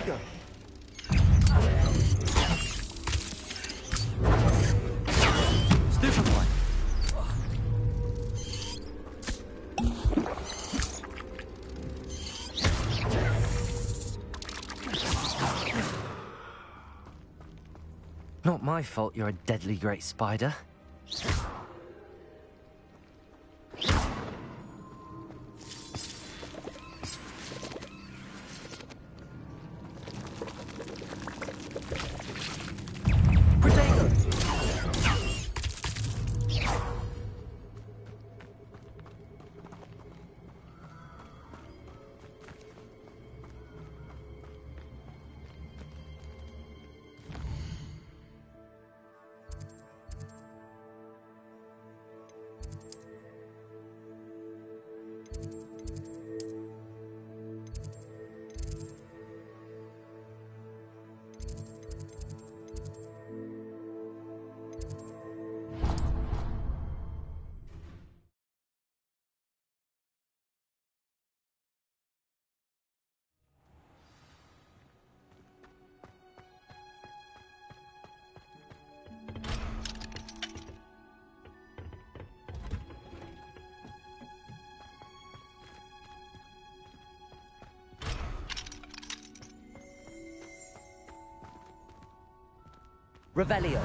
Protego! Stupefy! Not my fault you're a deadly great spider. Revelio.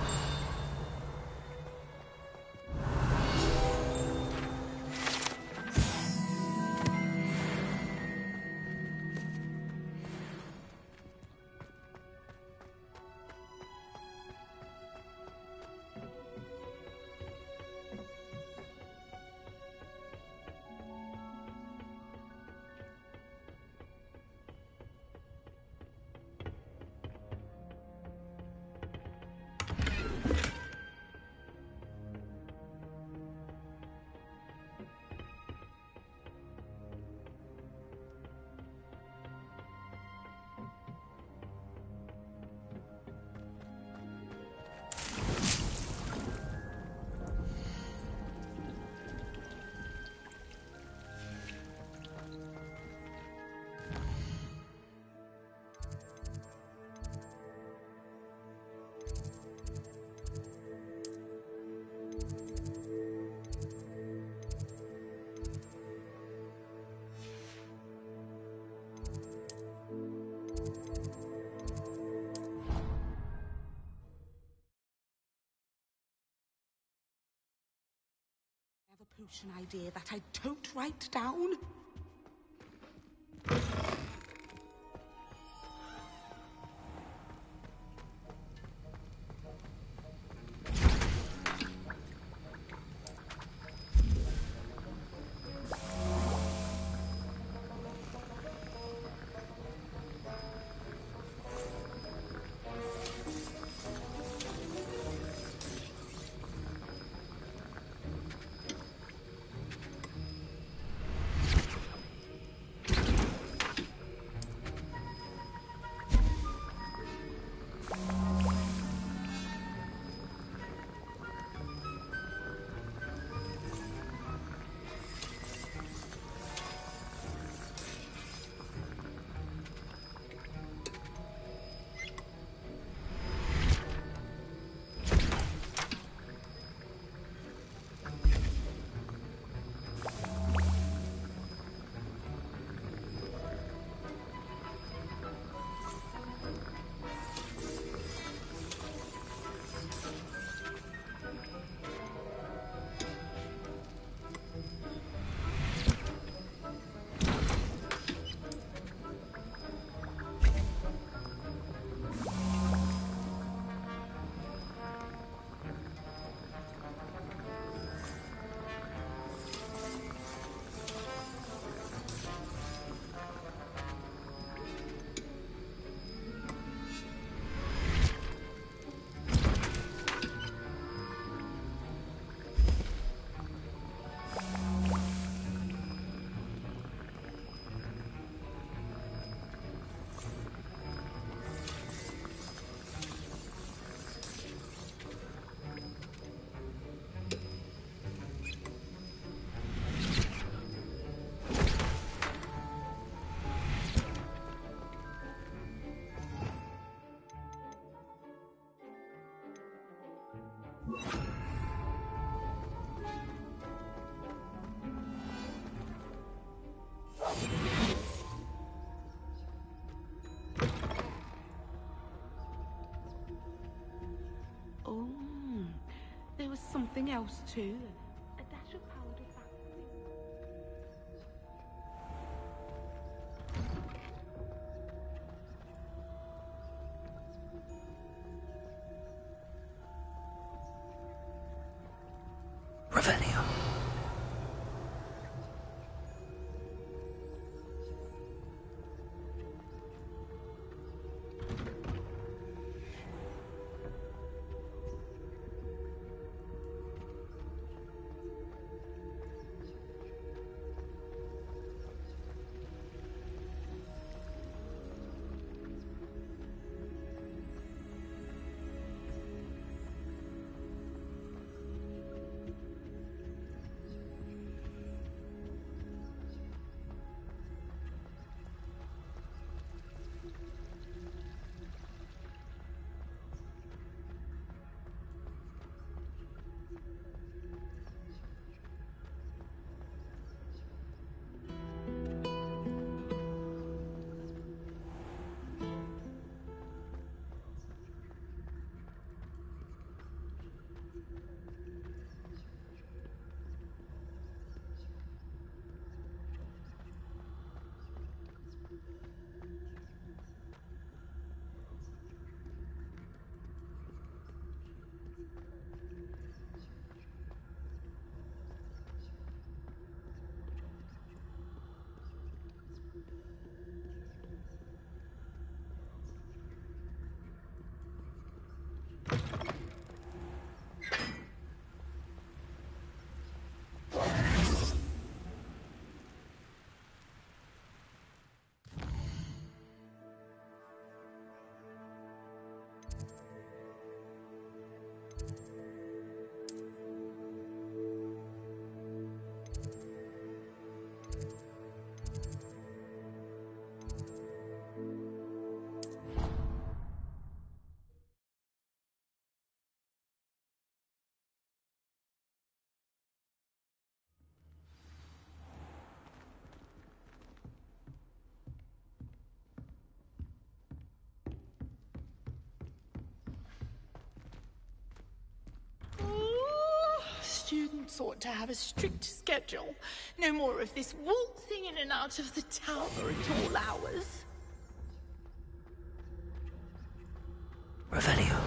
Potion idea that I don't write down. Oh, there was something else too. A dash of powder back. Revelio. Students ought to have a strict schedule. No more of this waltzing in and out of the tower at all hours. Revelio.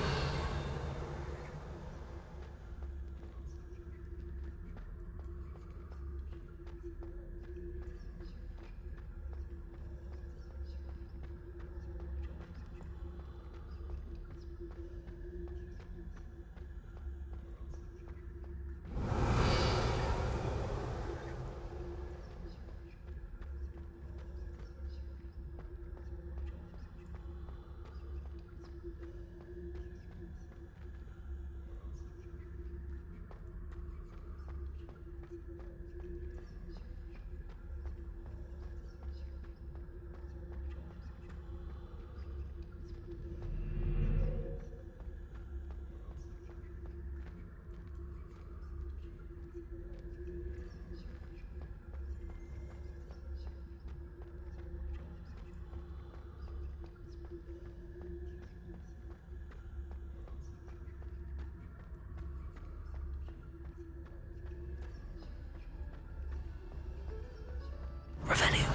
Revelio.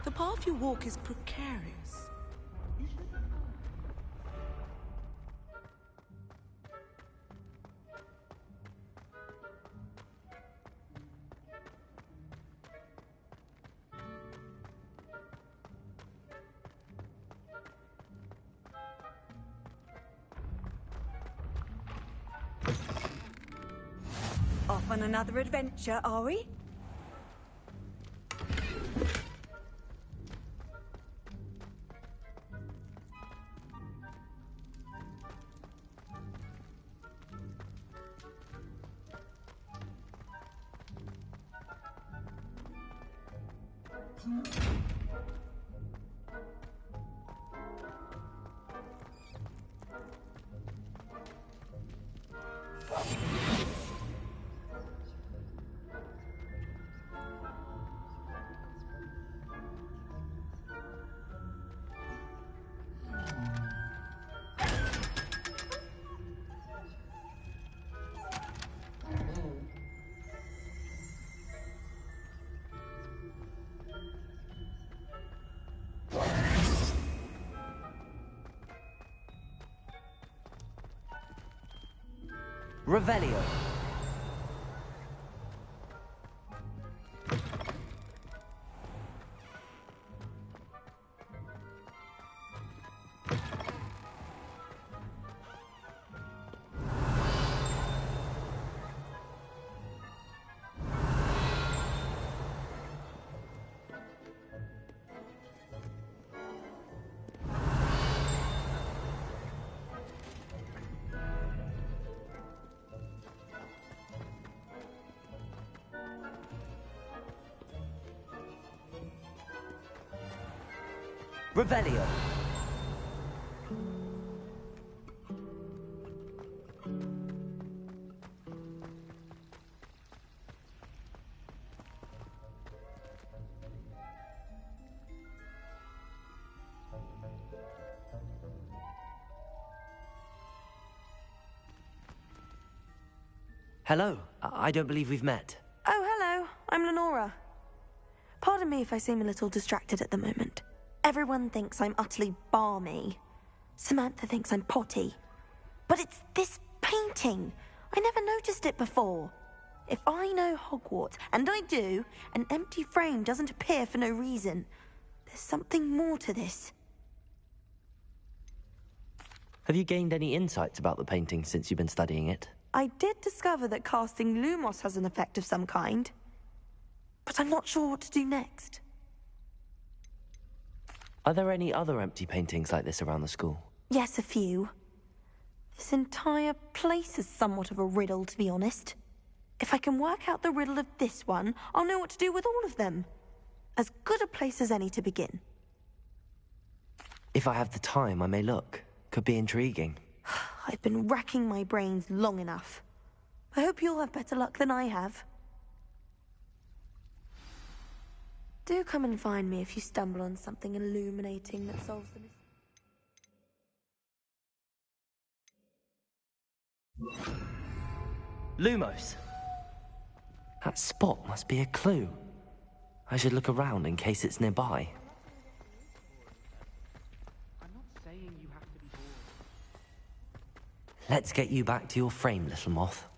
The path you walk is precarious. on another adventure, are we? Revelio. Revelio. Hello. I don't believe we've met. Oh, hello. I'm Lenora. Pardon me if I seem a little distracted at the moment. Everyone thinks I'm utterly balmy. Samantha thinks I'm potty. But it's this painting. I never noticed it before. If I know Hogwarts, and I do, an empty frame doesn't appear for no reason. There's something more to this. Have you gained any insights about the painting since you've been studying it? I did discover that casting Lumos has an effect of some kind. But I'm not sure what to do next. Are there any other empty paintings like this around the school? Yes, a few. This entire place is somewhat of a riddle, to be honest. If I can work out the riddle of this one, I'll know what to do with all of them. As good a place as any to begin. If I have the time, I may look. Could be intriguing. I've been racking my brains long enough. I hope you'll have better luck than I have. Do come and find me if you stumble on something illuminating that solves the mystery. Lumos. That spot must be a clue. I should look around in case it's nearby. Let's get you back to your frame, little moth.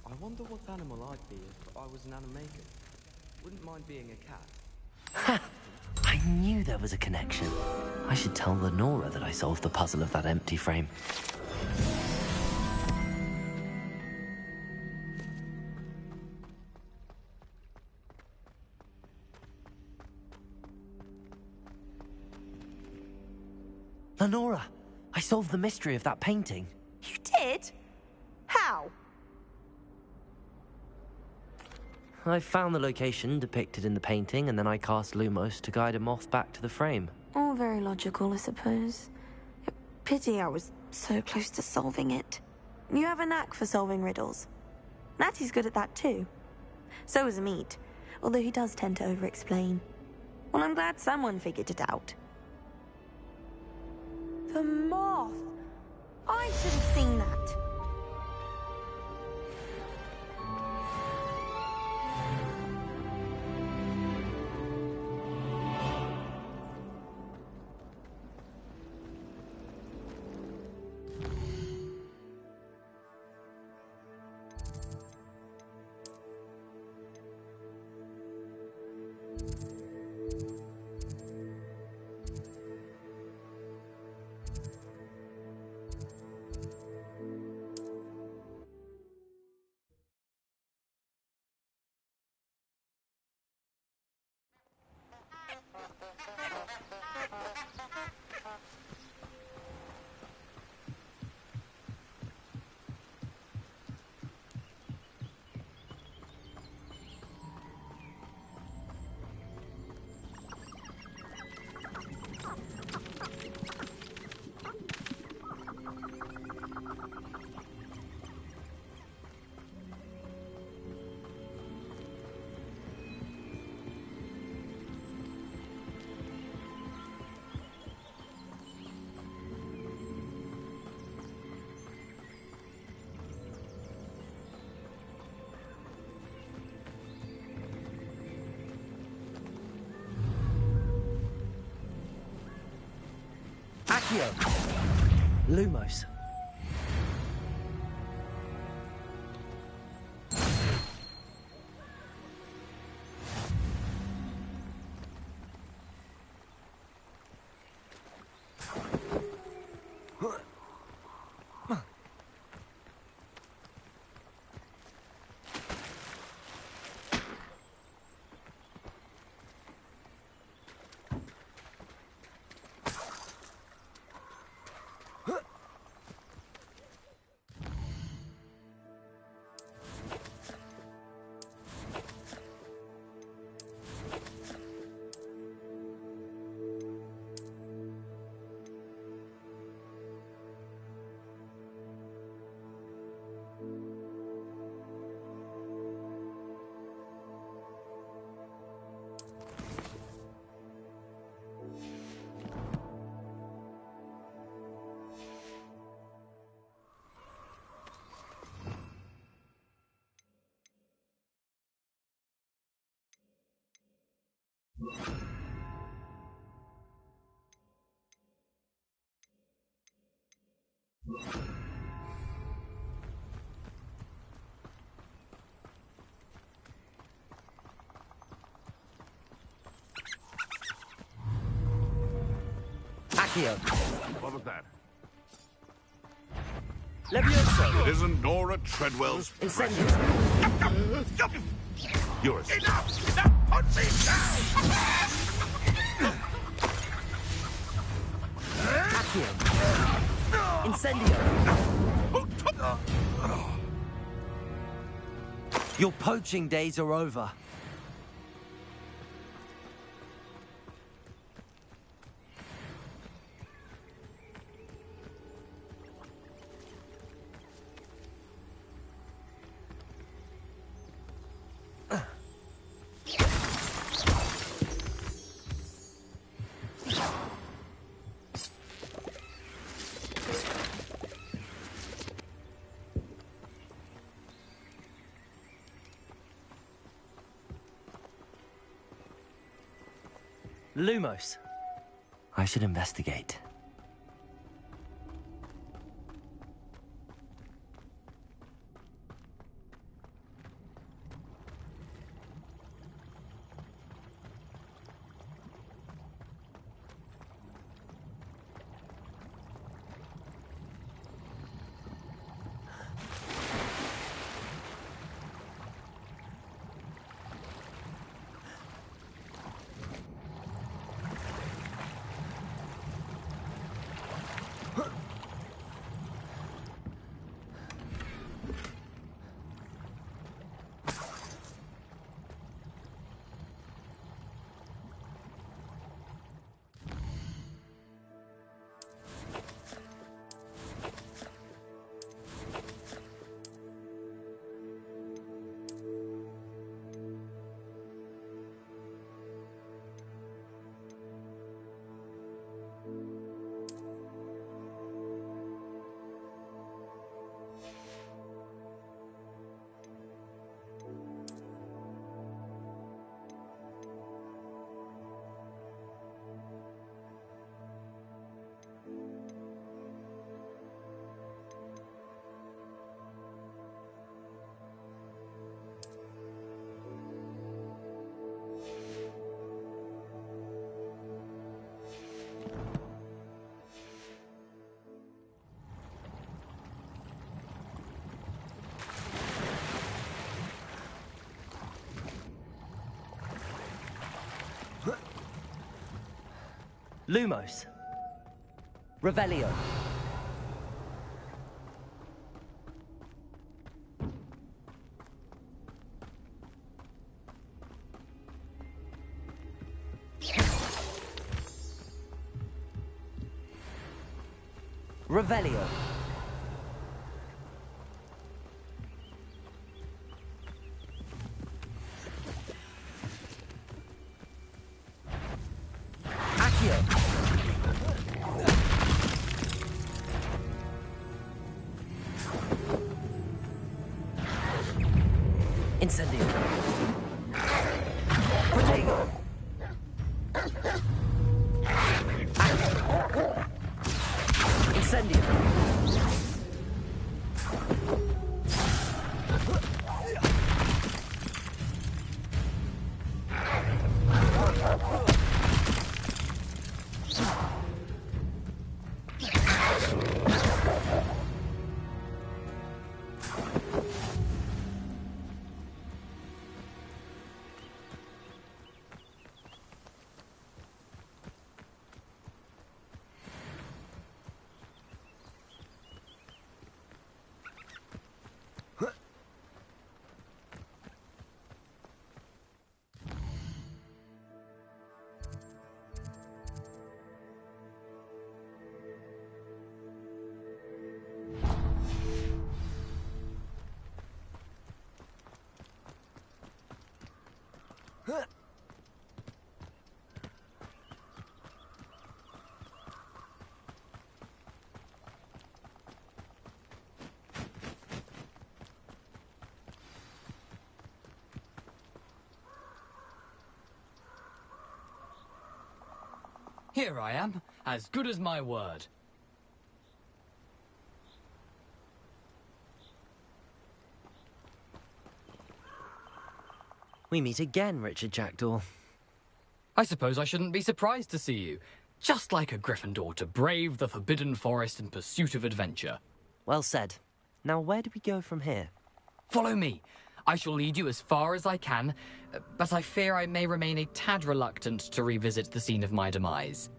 I wonder what animal I'd be if I was an animaker. Wouldn't mind being a cat. Ha! I knew there was a connection. I should tell Lenora that I solved the puzzle of that empty frame. Lenora, I solved the mystery of that painting. You did? How? I found the location depicted in the painting, and then I cast Lumos to guide a moth back to the frame. All very logical, I suppose. Pity I was so close to solving it. You have a knack for solving riddles. Natty's good at that too. So is Amit, although he does tend to over-explain. Well, I'm glad someone figured it out. The moth! I should have seen that. Accio! Lumos. Accio. What was that? Levioso. It isn't Nora Treadwell's Incendio. You're a... Enough! Now put me down! Accio. Incendio. Your poaching days are over. Lumos. I should investigate. Lumos. Revelio. Revelio. Accio. Incendio. Protego. Here I am, as good as my word. We meet again, Richard Jackdaw. I suppose I shouldn't be surprised to see you. Just like a Gryffindor to brave the Forbidden Forest in pursuit of adventure. Well said. Now, where do we go from here? Follow me. I shall lead you as far as I can, but I fear I may remain a tad reluctant to revisit the scene of my demise.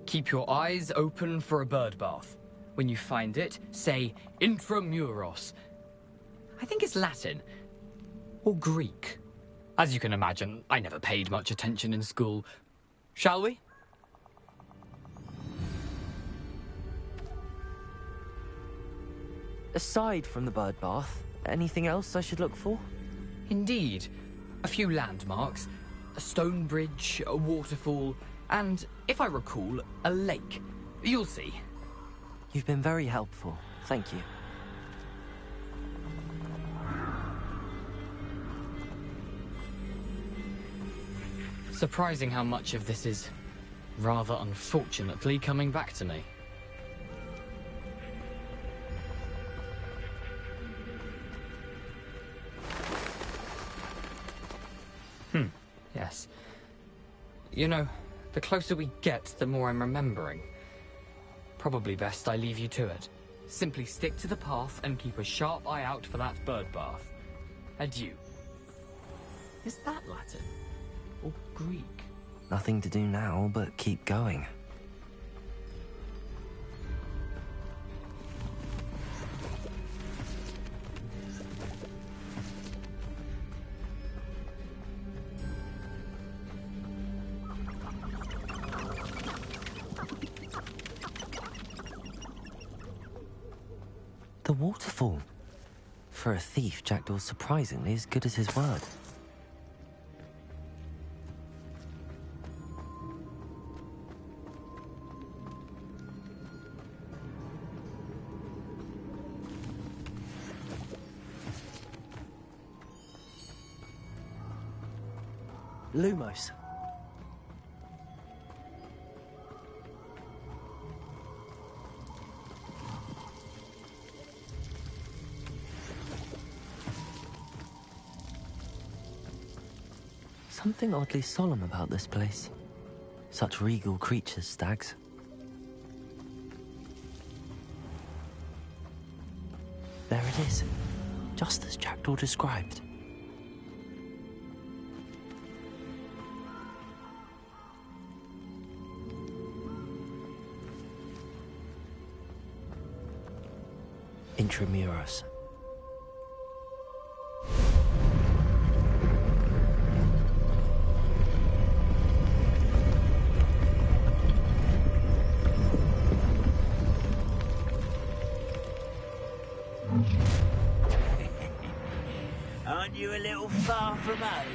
Keep your eyes open for a bird bath. When you find it, say intramuros. I think it's Latin. Or Greek. As you can imagine, I never paid much attention in school. Shall we? Aside from the bird bath, anything else I should look for? Indeed. A few landmarks. A stone bridge, a waterfall, and, if I recall, a lake. You'll see. You've been very helpful. Thank you. Surprising how much of this is, rather unfortunately, coming back to me. Yes. You know, the closer we get, the more I'm remembering. Probably best I leave you to it. Simply stick to the path and keep a sharp eye out for that bird bath. Adieu. Is that Latin? Or Greek? Nothing to do now but keep going. The waterfall. For a thief, Jackdaw's surprisingly as good as his word. Lumos. Something oddly solemn about this place. Such regal creatures, stags. There it is, just as Jackdaw described. Intramuros. Aren't you a little far from home?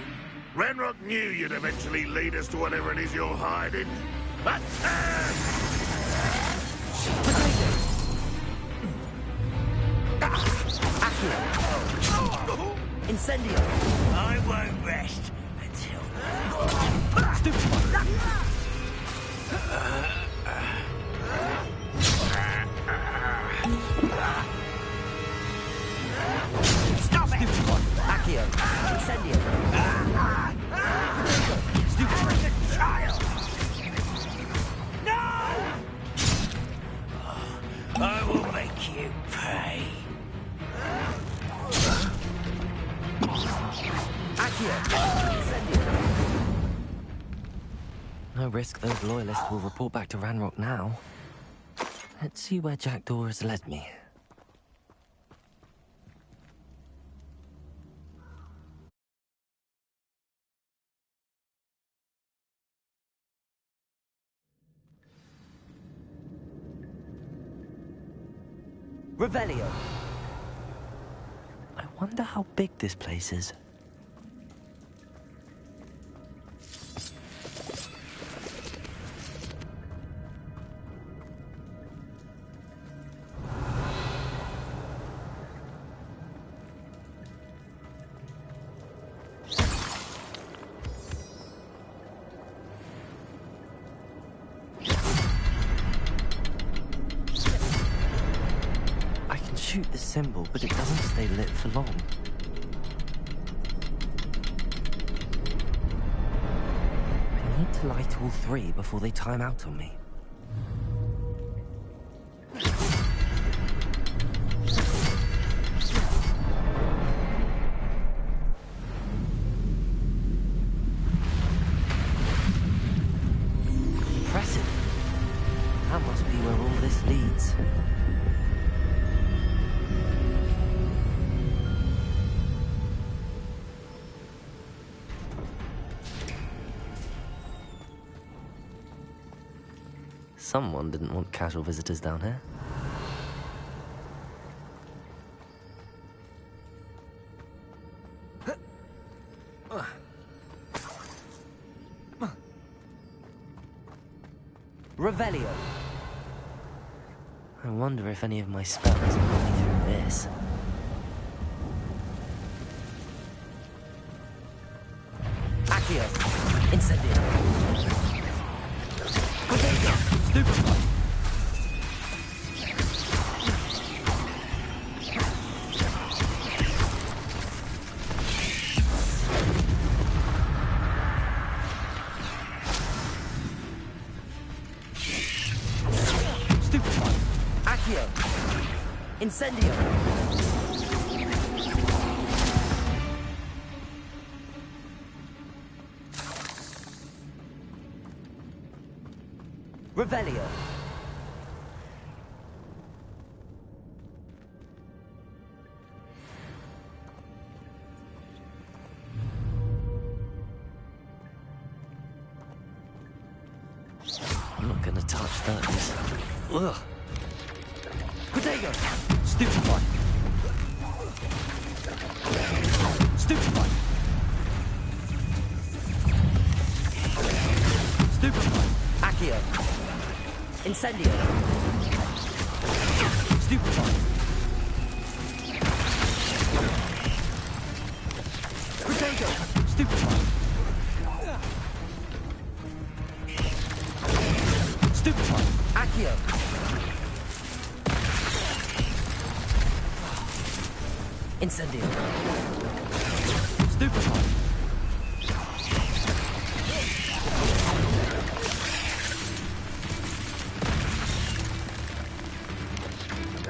Ranrock knew you'd eventually lead us to whatever it is you're hiding. Attack! Incendio! I won't rest until... Stupid one! Stop it! Stupid one! Accio! Incendio! Stupid one! Child! No! I will make you pay. No risk those loyalists will report back to Ranrock now. Let's see where Jackdaw has led me. Revelio. I wonder how big this place is. shoot the symbol, but it doesn't stay lit for long. I need to light all three before they time out on me. Impressive. That must be where all this leads. Someone didn't want casual visitors down here. Revelio. I wonder if any of my spells will get me through this. Accio. Incendio. Stupefy. Stupefy. Accio. Incendio. Revelio. I'm not gonna touch those. Ugh. Protego. Stupefy. Stupefy. Stupefy. Accio. Incendio. Stupefy. Protego. Stupefy. Stupefy. Accio. Incendio. Stupefy.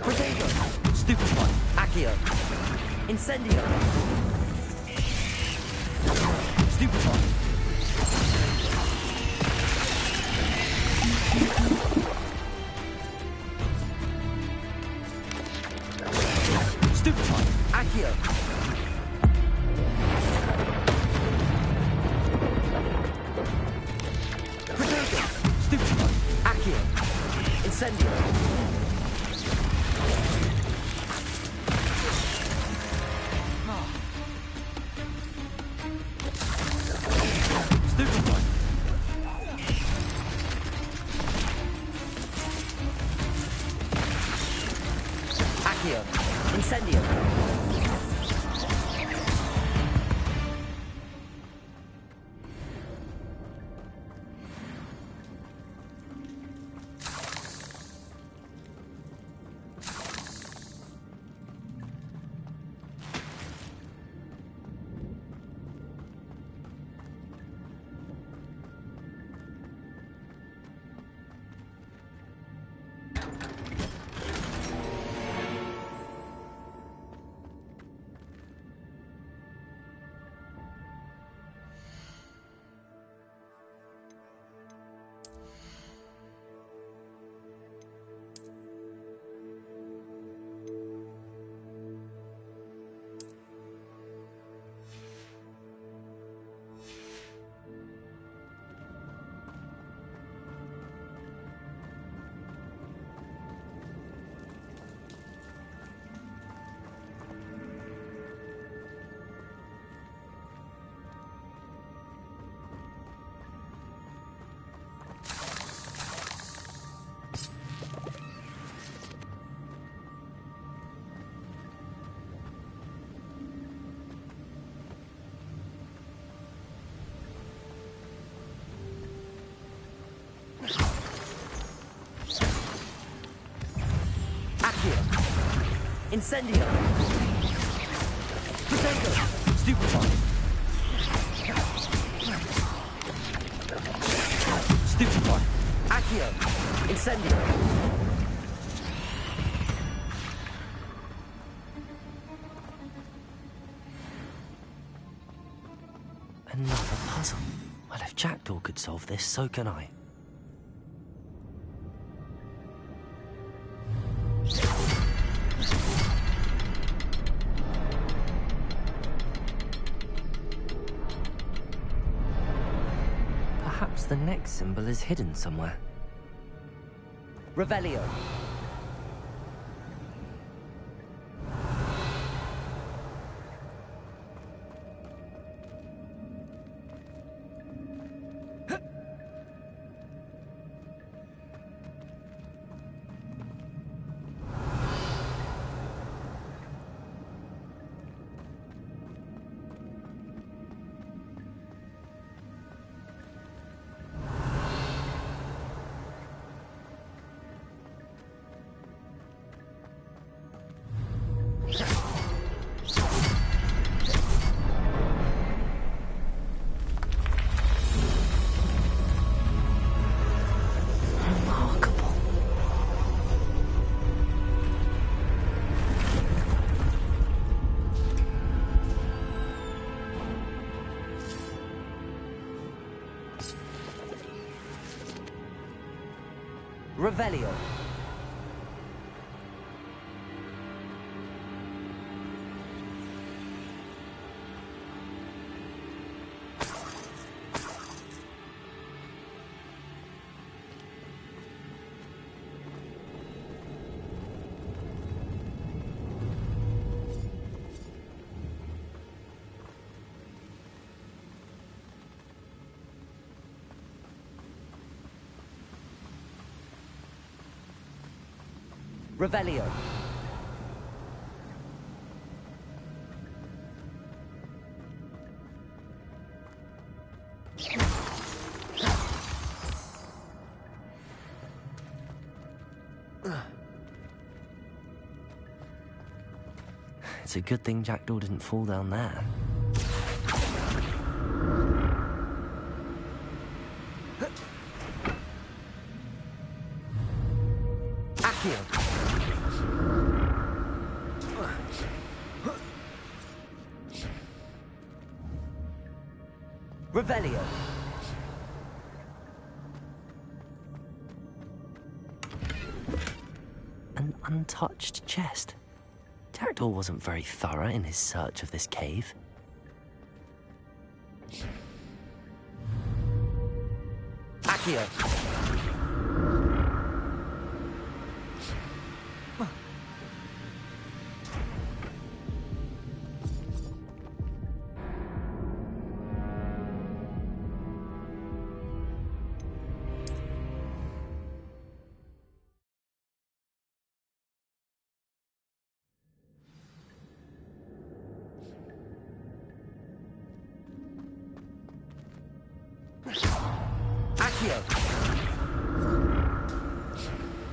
Protego. Stupefy. Accio. Incendio. Stupefy. Stupefy. Accio. Protego. Stupefy. Accio. Incendio. Stupefy. Accio. Incendio. Incendio! Potato! Stupefy! Stupefy! Accio! Incendio! Another puzzle. Well, if Jackdaw could solve this, so can I. Perhaps the next symbol is hidden somewhere. Revelio. Revelio. Revelio. It's a good thing Jackdaw didn't fall down there. Accio. Revelio. An untouched chest. Jackdaw wasn't very thorough in his search of this cave. Accio. Accio.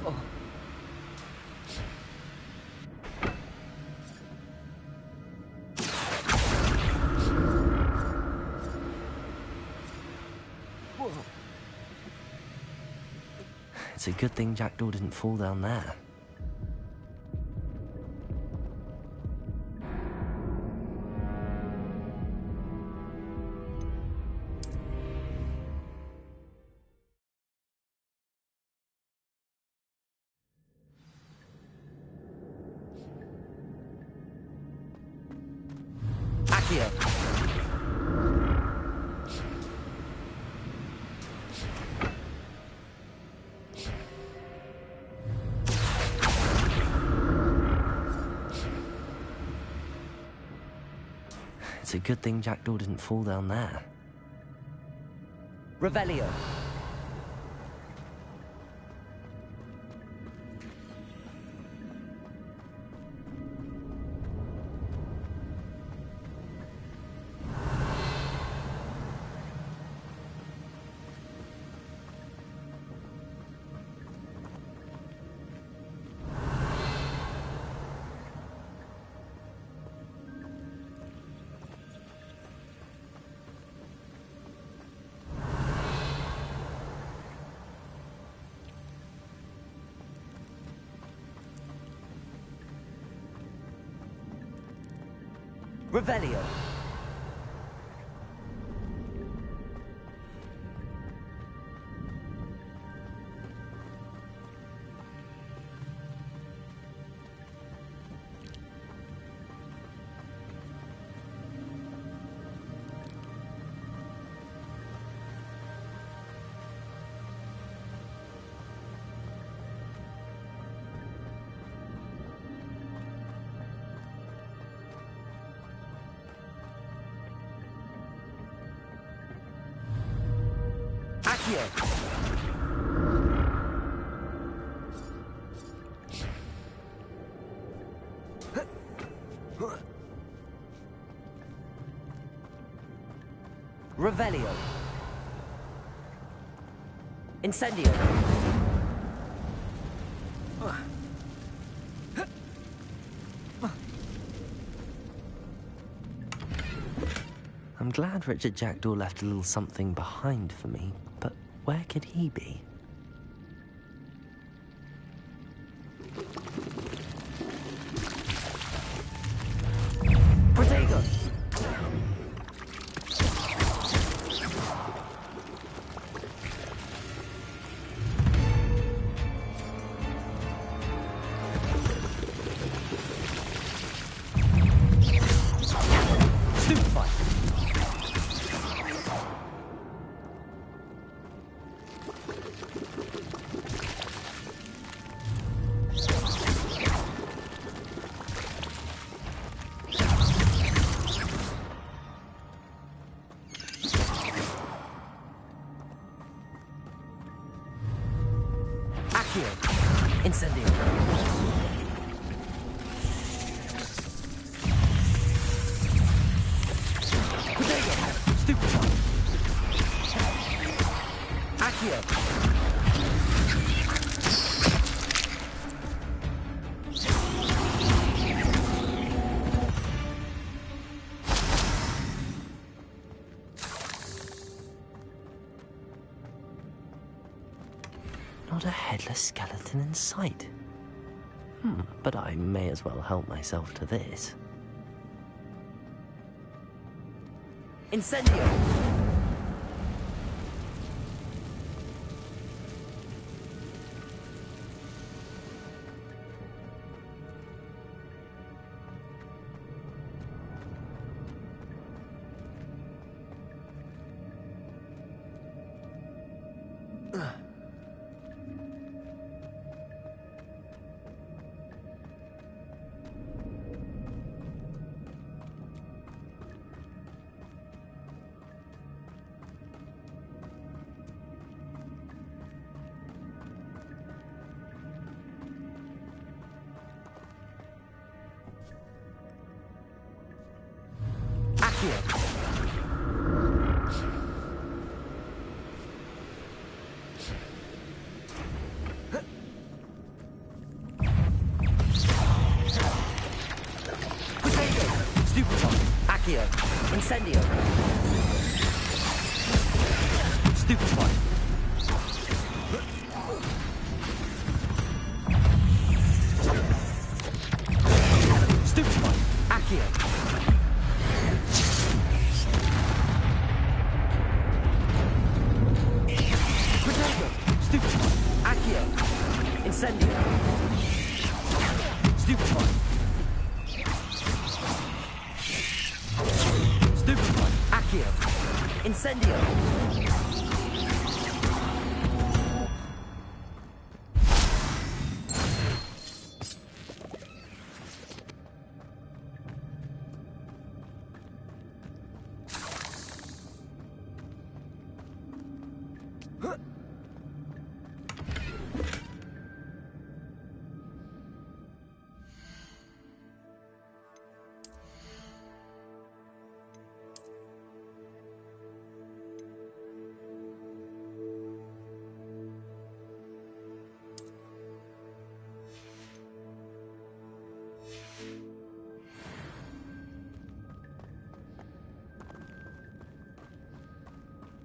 Oh. Whoa. It's a good thing Jackdaw didn't fall down there. Accio. It's a good thing Jackdaw didn't fall down there. Revelio. Revelio. Accio. Revelio. Incendio. I'm glad Richard Jackdaw left a little something behind for me, but where could he be? Protego! Stupefy! Accio. Incendio. Protego. Stupefy. Accio. Not a headless skeleton in sight. But I may as well help myself to this. Incendio! Accio. Protego. Stupefy. Accio. Incendio. Stupefy. Stupefy. Accio. Accio. Incendio. Stupefy. Stupefy. Accio. Incendio.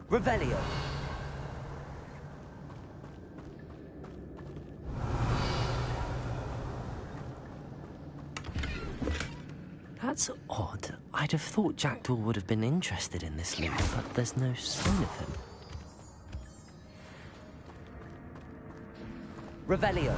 Revelio. That That's odd. I'd have thought Jackdaw would have been interested in this loot, but there's no sign of him. Revelio.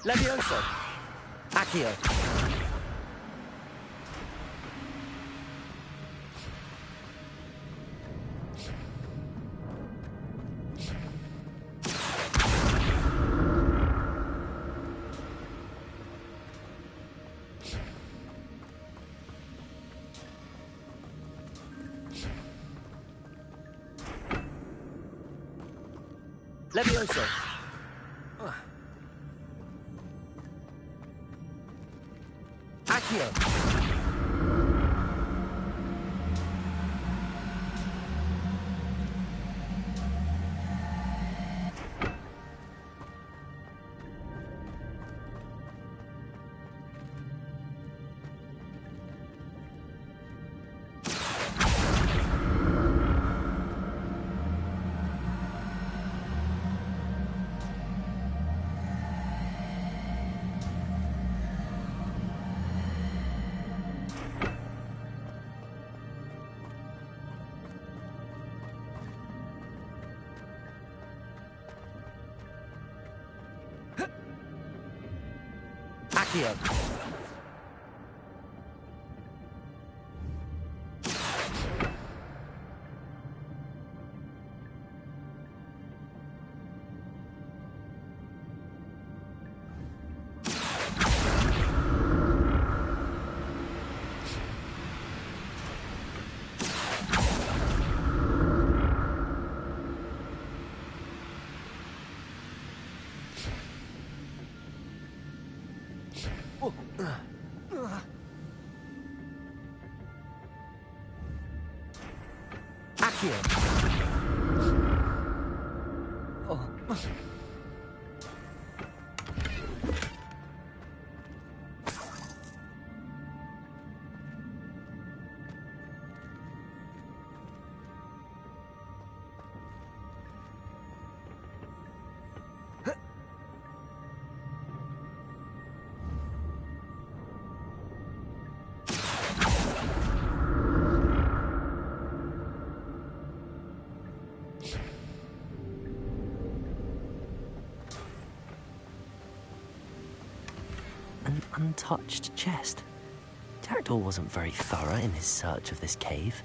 Levioso. Accio. Levioso. Accio. Accio. Oh. An untouched chest. Jackdaw wasn't very thorough in his search of this cave.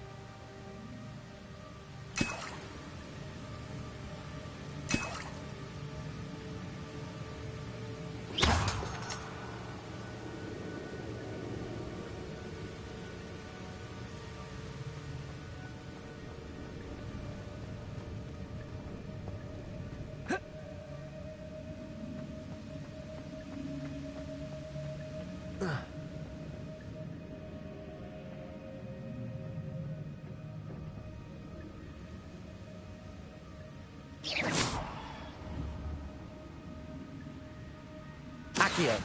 Accio.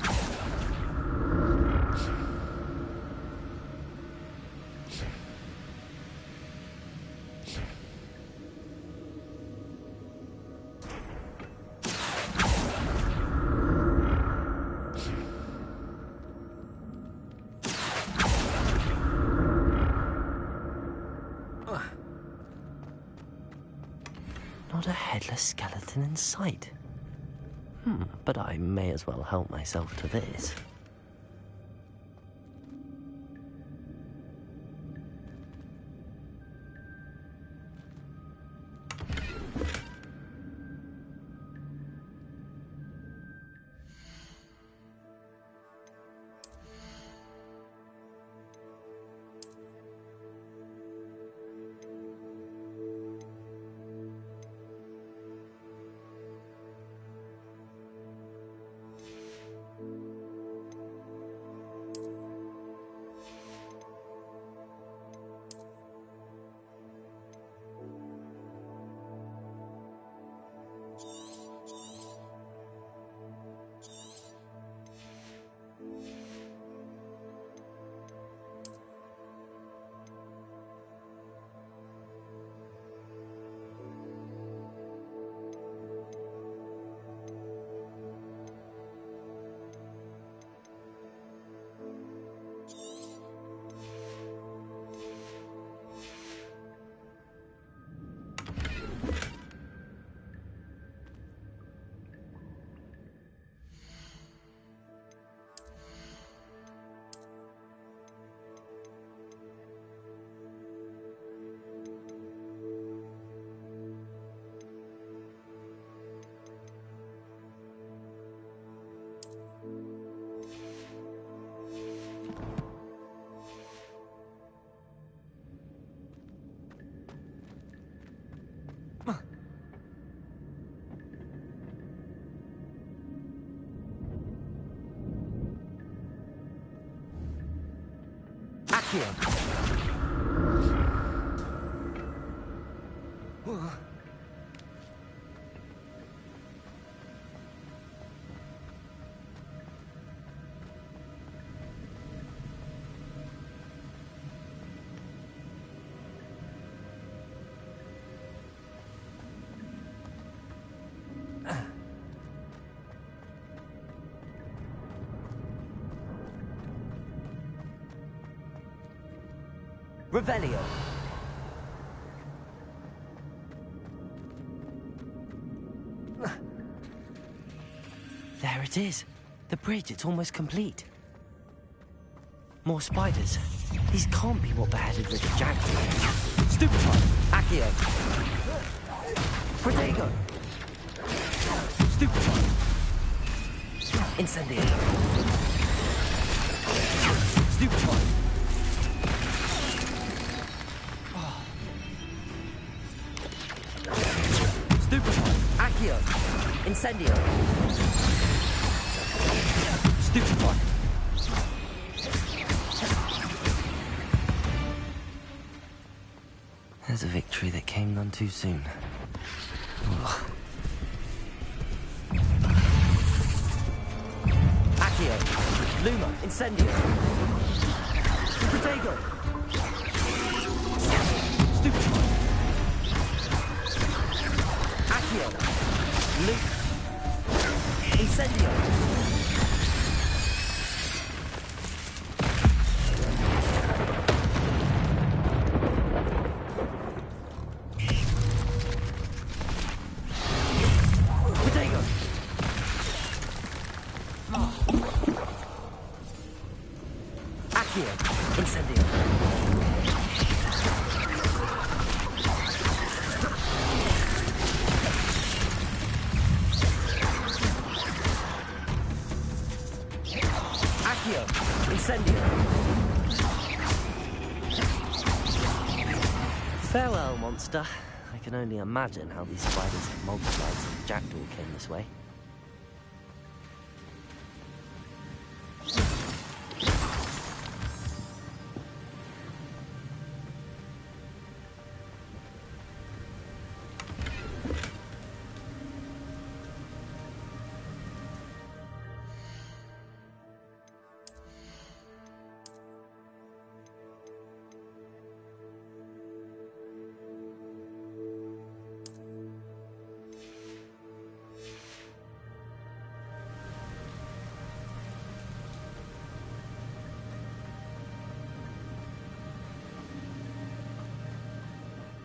Not a headless skeleton in sight. But I may as well help myself to this. Accio. Revelio. There it is. The bridge, it's almost complete. More spiders. These can't be what beheaded Richard Jackson. Stupefy. Accio. Protego. Stupefy. Incendio. Stupefy. Accio. Incendio. Stupefy. There's a victory that came none too soon. Ugh. Accio. Luma. Incendio. Protego. Stupefy. Accio. Luke. Incendio. Protego. Accio. Incendio. Incendio. Farewell, monster. I can only imagine how these spiders have multiplied since Jackdaw came this way.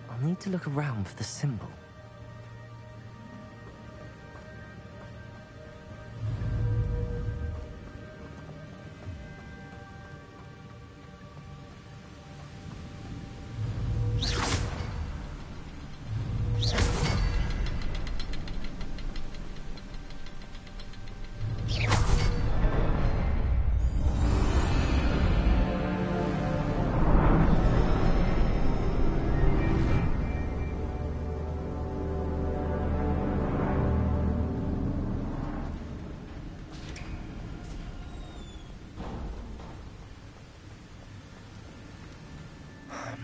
I need to look around for the symbol.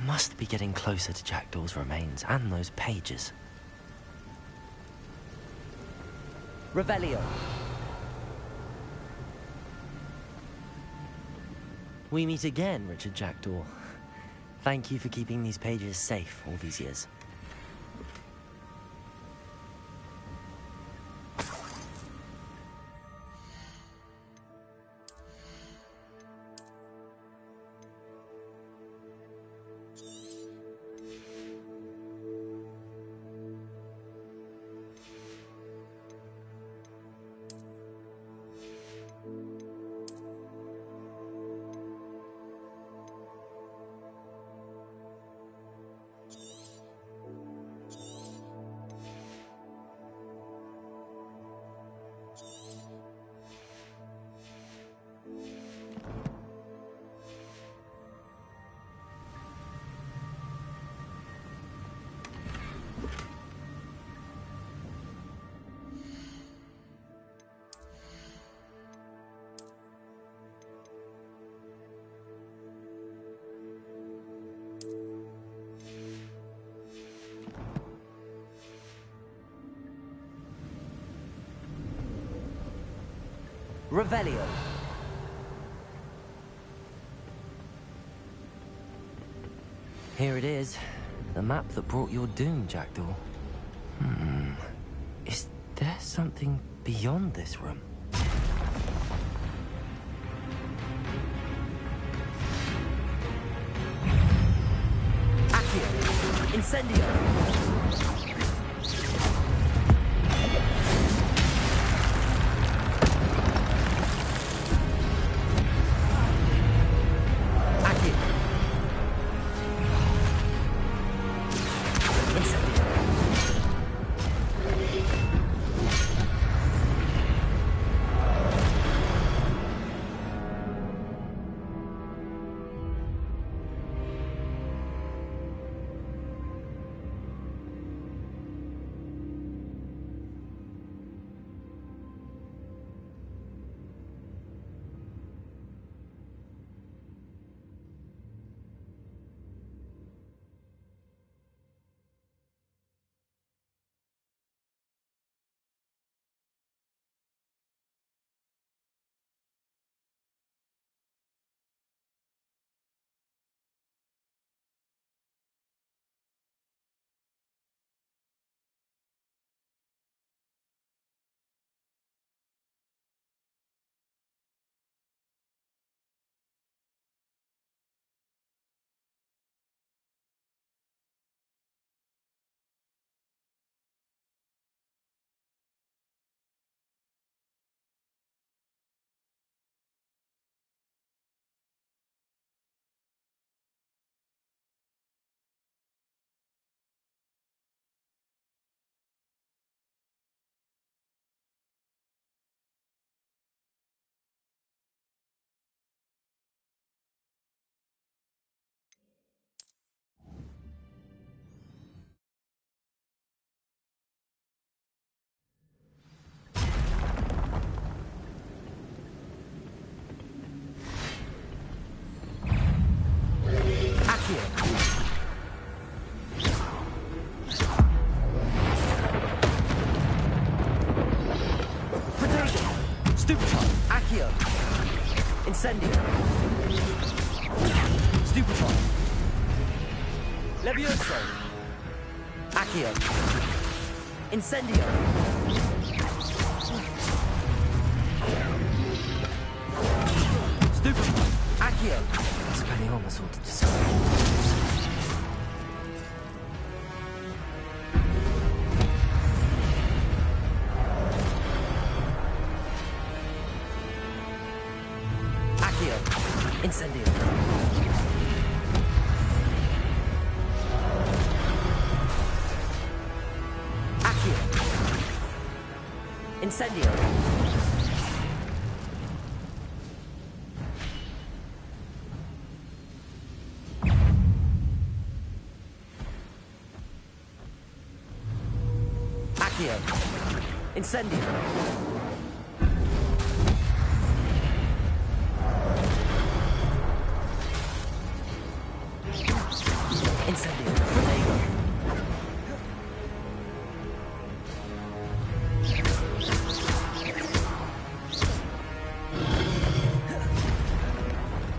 Must be getting closer to Jackdaw's remains and those pages. Revelio. We meet again, Richard Jackdaw. Thank you for keeping these pages safe all these years. Revelio. Here it is. The map that brought your doom, Jackdaw. Is there something beyond this room? Accio. Incendio. Accio. Incendio. Stupefy. Levioso. Accio. Incendio. Stupefy. Accio. Expelliarmus ought to decide. Incendio. Accio. Incendio. Accio. Incendio.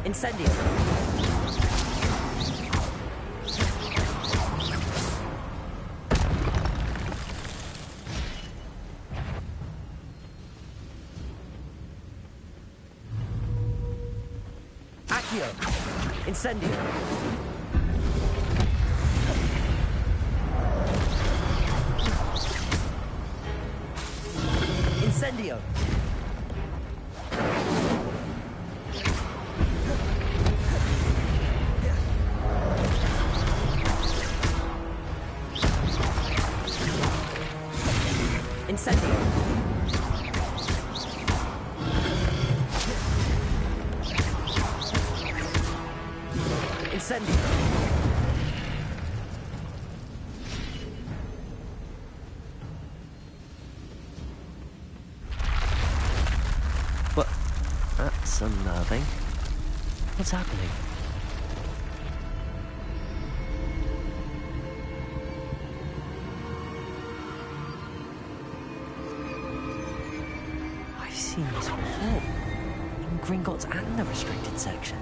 Incendio. Accio. Incendio. Incendio. Incendio. Incendio. But that's unnerving. What's happening? seen this before. In Gringotts and the restricted section.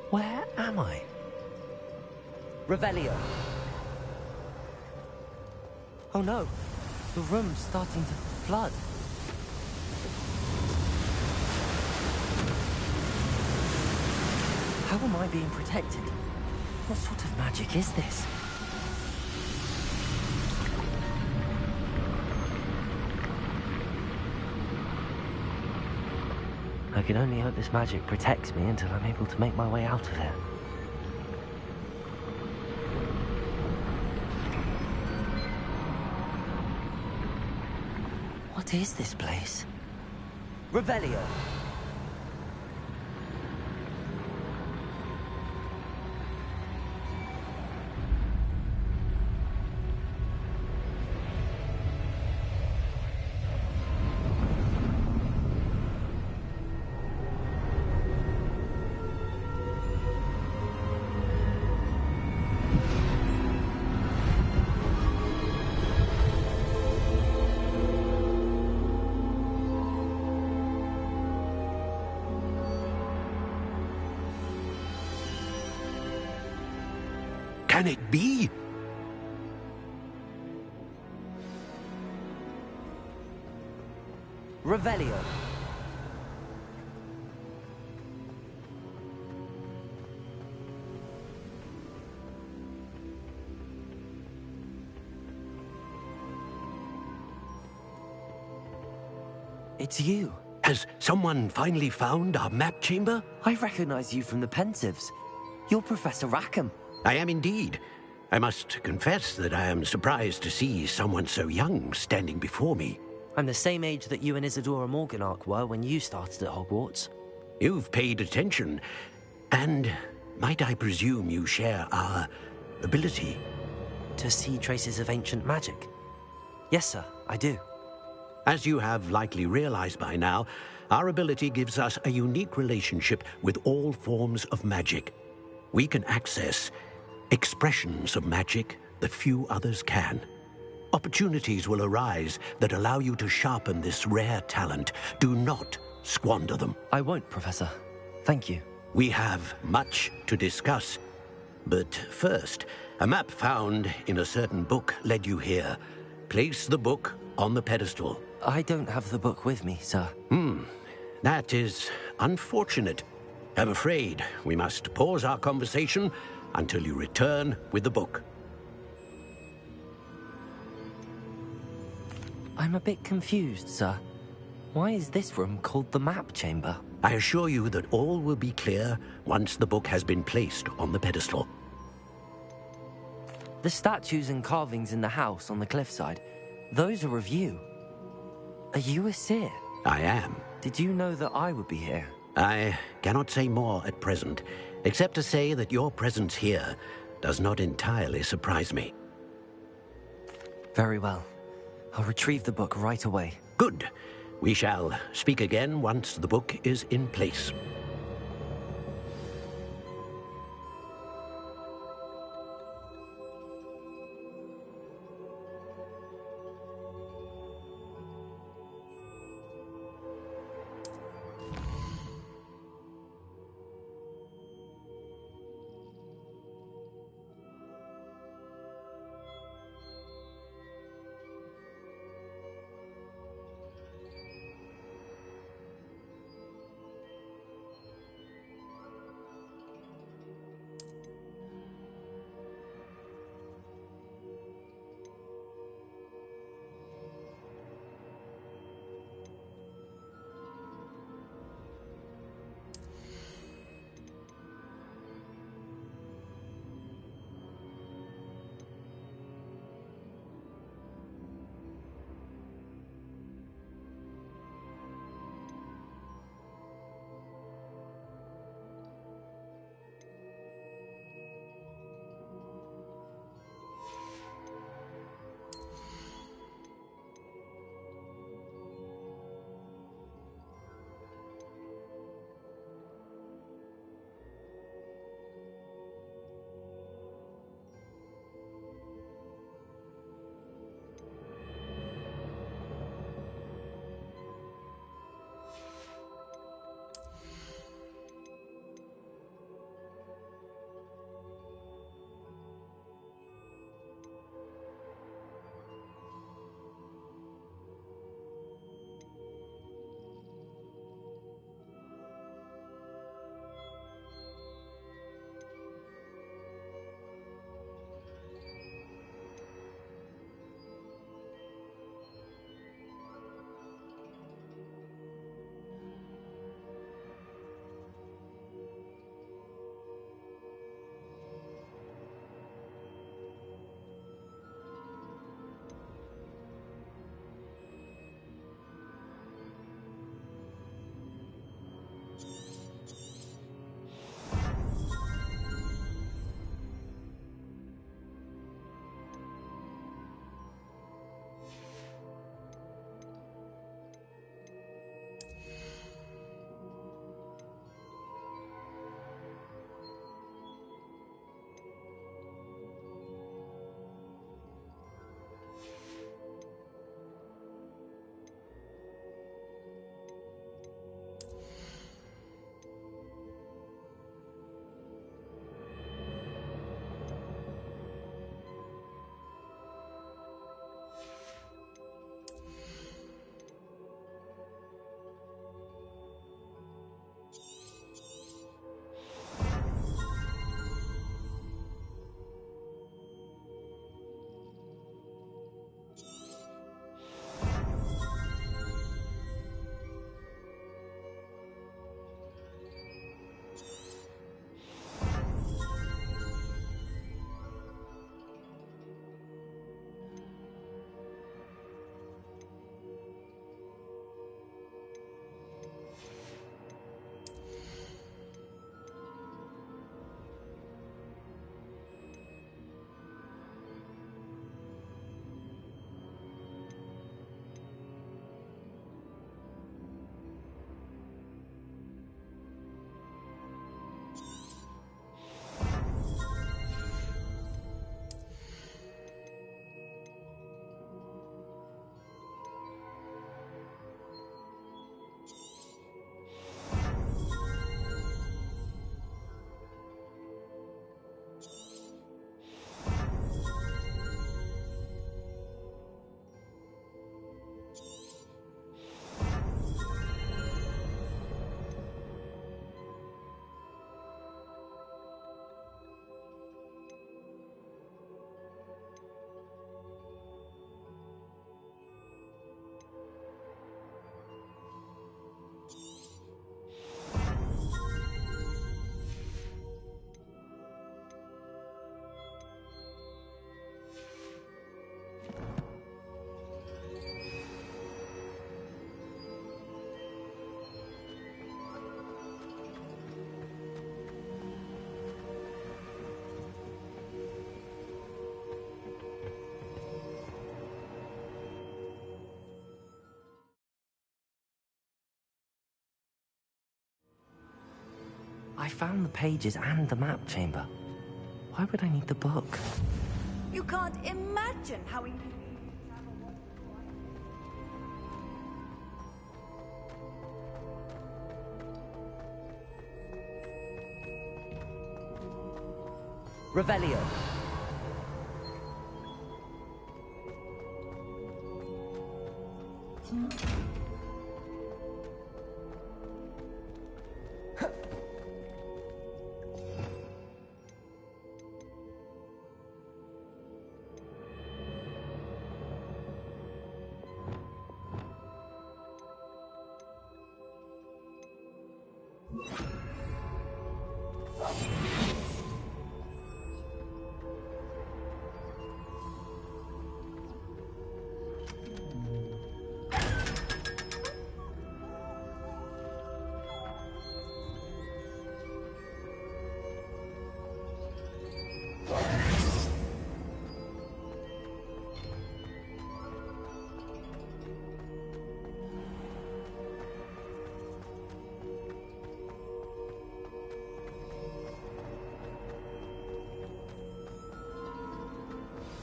Where am I? Revelio. Oh no, the room's starting to flood. How am I being protected? What sort of magic is this? I can only hope this magic protects me until I'm able to make my way out of here. What is this place? Revelio. Can it be? Revelio. It's you. Has someone finally found our map chamber? I recognize you from the Pensives. You're Professor Rackham. I am indeed. I must confess that I am surprised to see someone so young standing before me. I'm the same age that you and Isadora Morganach were when you started at Hogwarts. You've paid attention, and might I presume you share our ability? To see traces of ancient magic? Yes, sir, I do. As you have likely realized by now, our ability gives us a unique relationship with all forms of magic. We can access expressions of magic that few others can. Opportunities will arise that allow you to sharpen this rare talent. Do not squander them. I won't, Professor. Thank you. We have much to discuss. But first, a map found in a certain book led you here. Place the book on the pedestal. I don't have the book with me, sir. That is unfortunate. I'm afraid we must pause our conversation until you return with the book. I'm a bit confused, sir. Why is this room called the map chamber? I assure you that all will be clear once the book has been placed on the pedestal. The statues and carvings in the house on the cliffside, those are of you. Are you a seer? I am. Did you know that I would be here? I cannot say more at present, except to say that your presence here does not entirely surprise me. Very well. I'll retrieve the book right away. Good. We shall speak again once the book is in place. found the pages and the map chamber. Why would I need the book? You can't imagine how he... Revelio.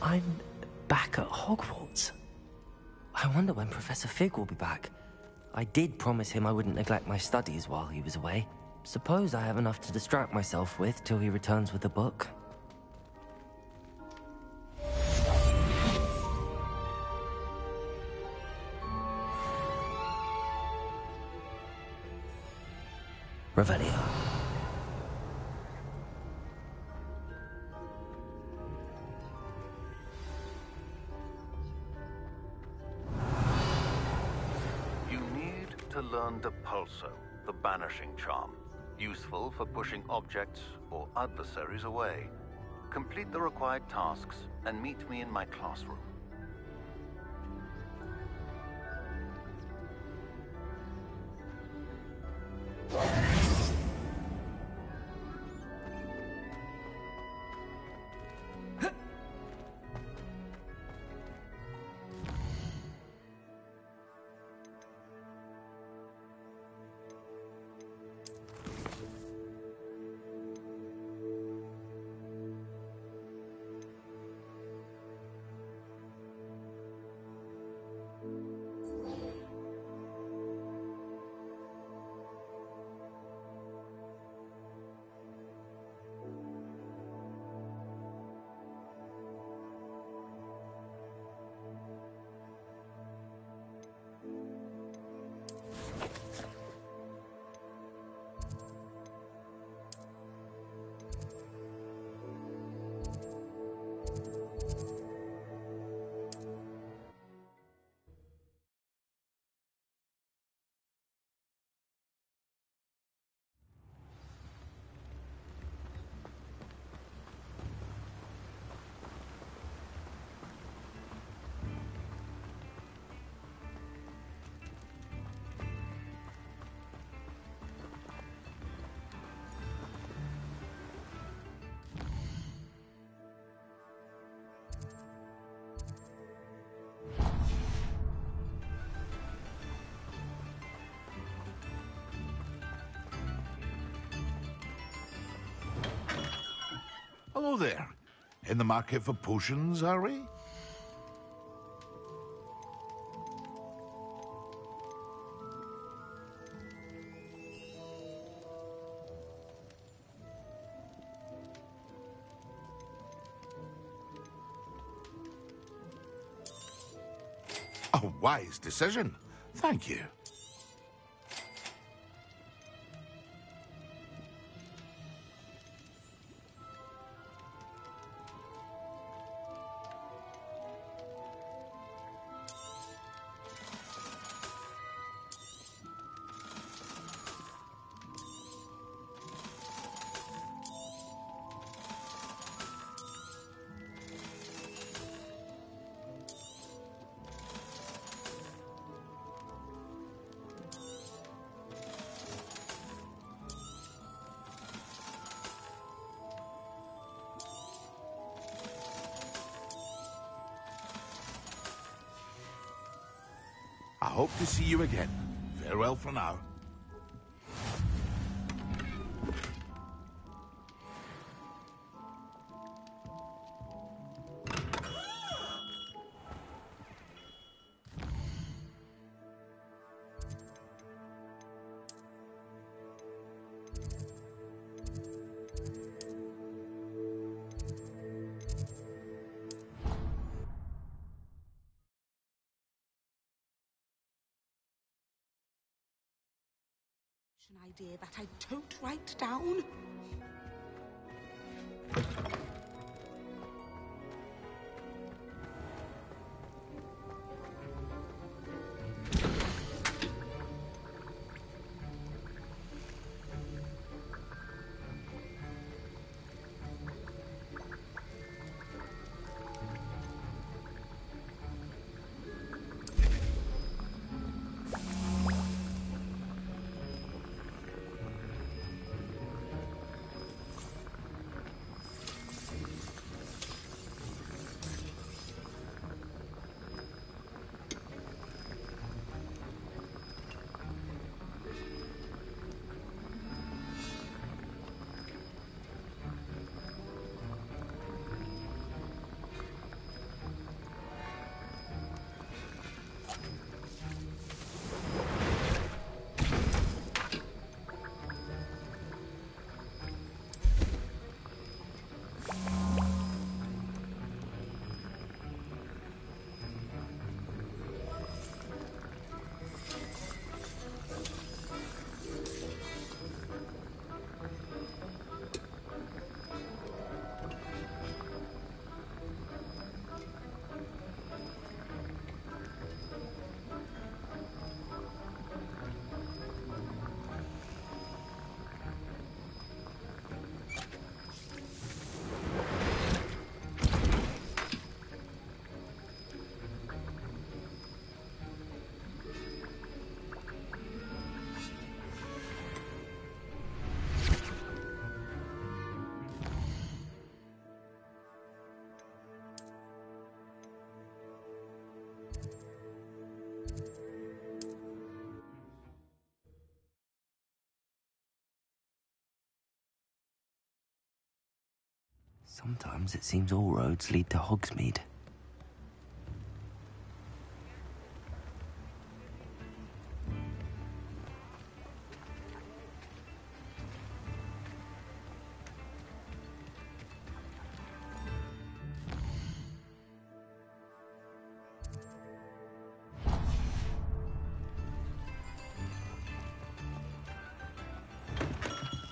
I'm back at Hogwarts. I wonder when Professor Fig will be back. I did promise him I wouldn't neglect my studies while he was away. Suppose I have enough to distract myself with till he returns with the book. Revelio. To learn Depulso, the banishing charm, useful for pushing objects or adversaries away. Complete the required tasks and meet me in my classroom. Hello there. In the market for potions, are we? A wise decision. Thank you. I hope to see you again. Farewell for now. An idea that I don't write down. Sometimes it seems all roads lead to Hogsmeade.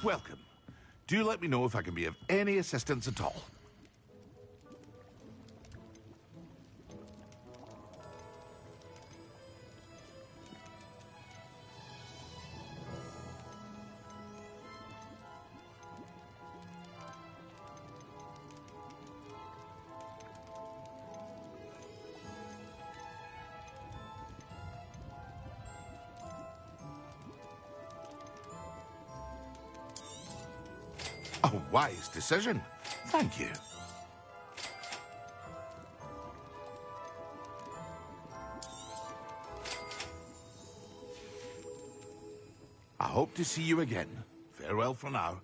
Welcome. Do let me know if I can be of any assistance at all. A wise decision. Thank you. I hope to see you again. Farewell for now.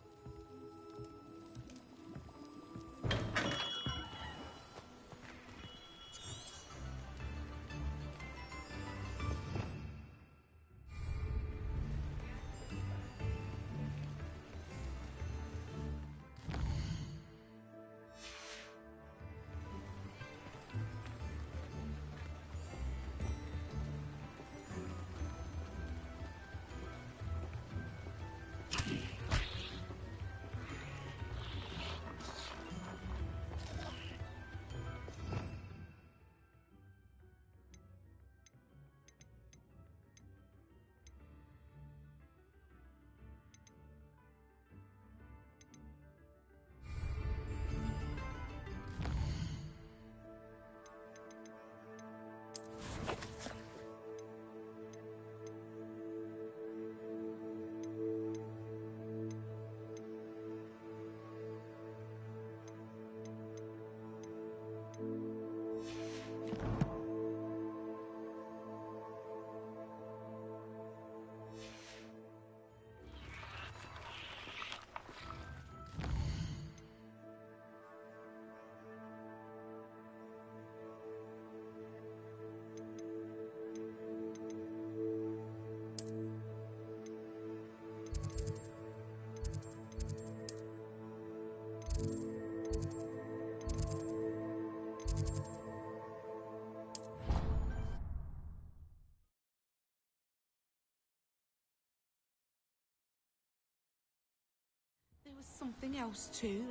something else too.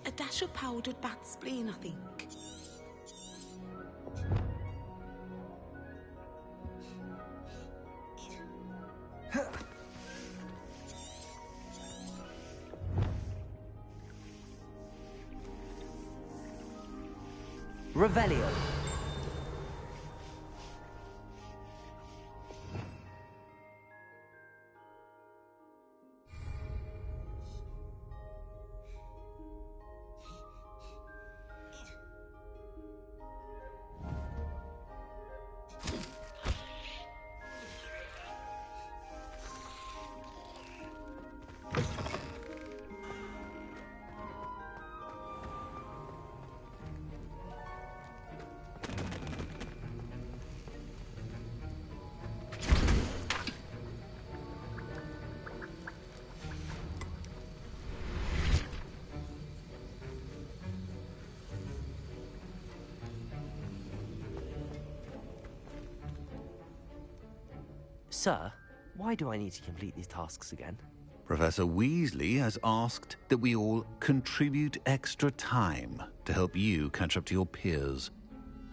A dash of powdered bat spleen, I think. Revelio. Sir, why do I need to complete these tasks again? Professor Weasley has asked that we all contribute extra time to help you catch up to your peers.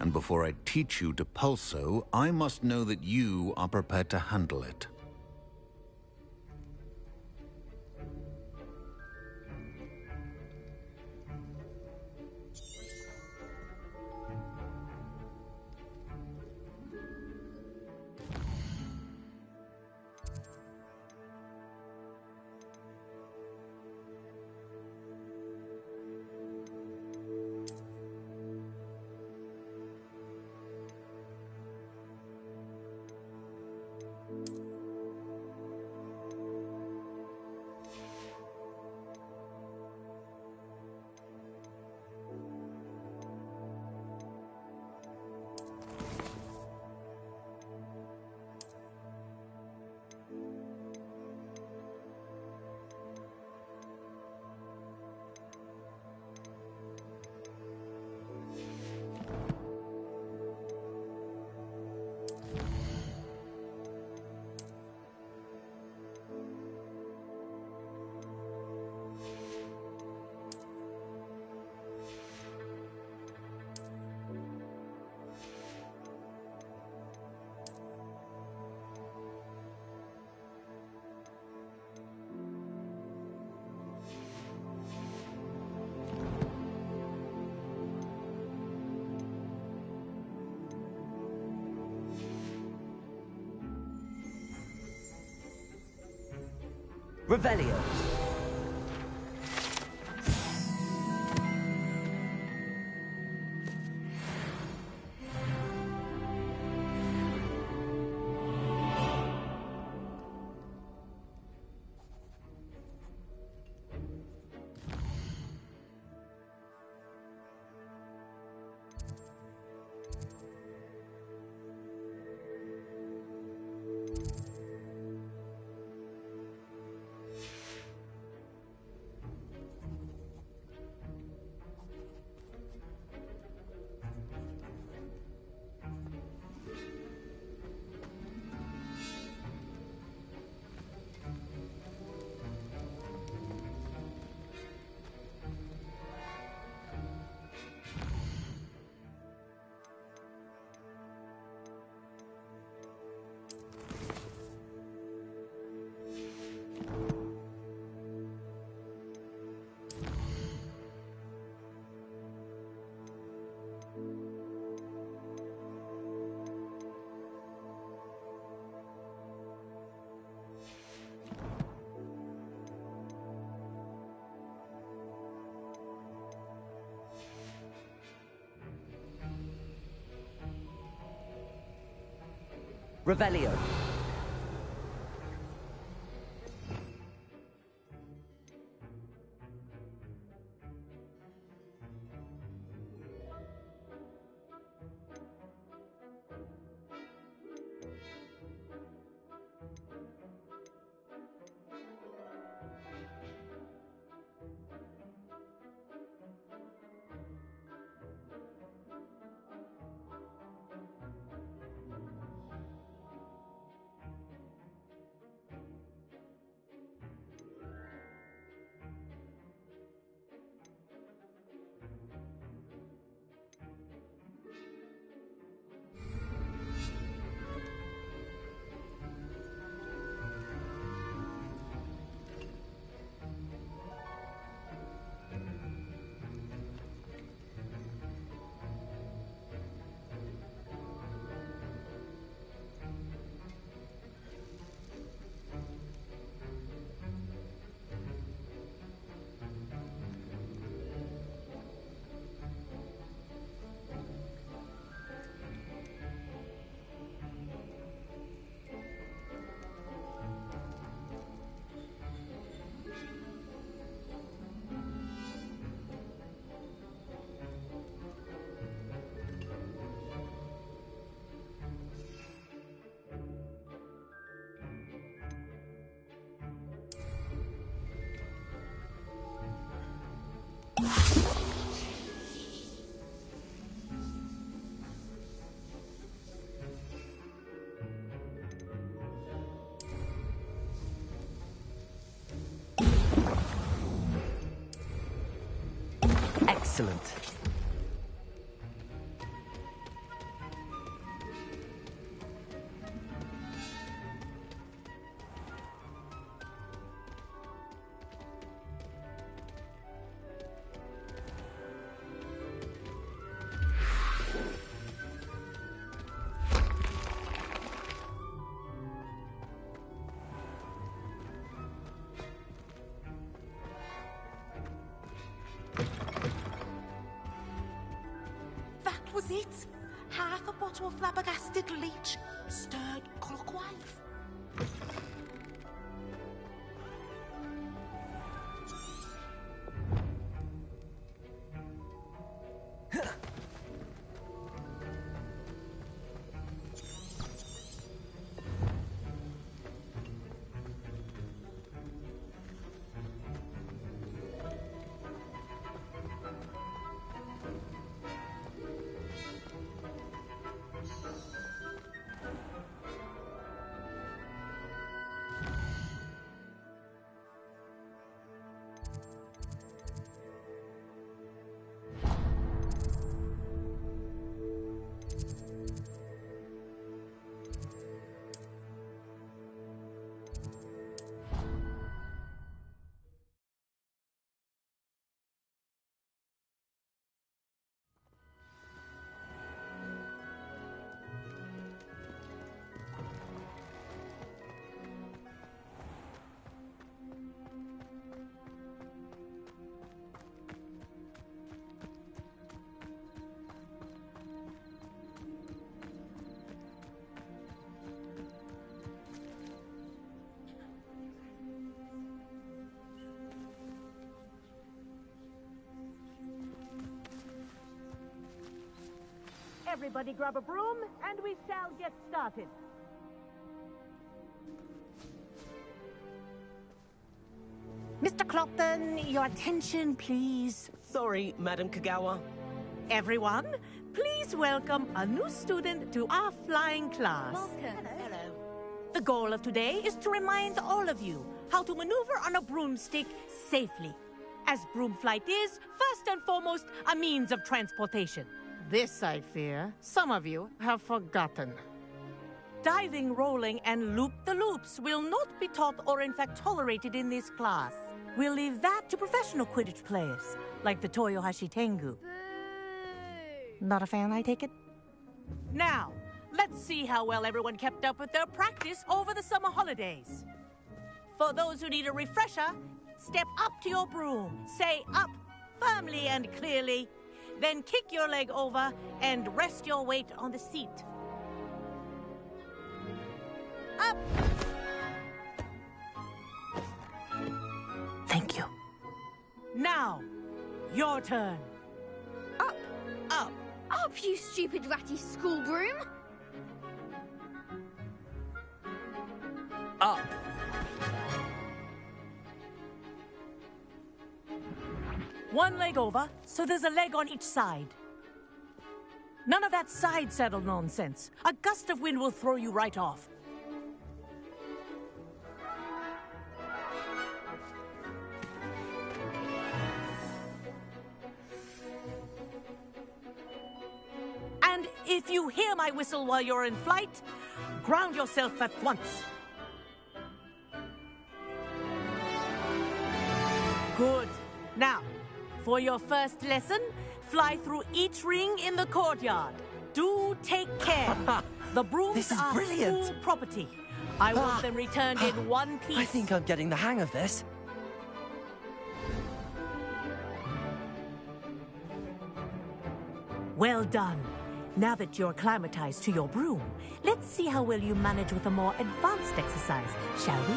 And before I teach you Depulso, I must know that you are prepared to handle it. Revelio. Revelio. Excellent. That was it. Half a bottle of flabbergasted leech, stirred clockwise. Everybody grab a broom, and we shall get started. Mr. Clopton, your attention, please. Sorry, Madam Kagawa. Everyone, please welcome a new student to our flying class. Welcome. Hello. The goal of today is to remind all of you how to maneuver on a broomstick safely, as broom flight is, first and foremost, a means of transportation. This, I fear, some of you have forgotten. Diving, rolling, and loop-the-loops will not be taught or in fact tolerated in this class. We'll leave that to professional Quidditch players, like the Toyohashi Tengu. Not a fan, I take it? Now, let's see how well everyone kept up with their practice over the summer holidays. For those who need a refresher, step up to your broom, say up firmly and clearly, then kick your leg over and rest your weight on the seat. Up! Thank you. Now, your turn. Up. Up. Up, you stupid ratty school broom. Up. One leg over, so there's a leg on each side. None of that side saddle nonsense. A gust of wind will throw you right off. And if you hear my whistle while you're in flight, ground yourself at once. Good. Now, for your first lesson, fly through each ring in the courtyard. Do take care. The brooms This is are brilliant. school property. I want them returned in one piece. I think I'm getting the hang of this. Well done. Now that you're acclimatized to your broom, let's see how well you manage with a more advanced exercise, shall we?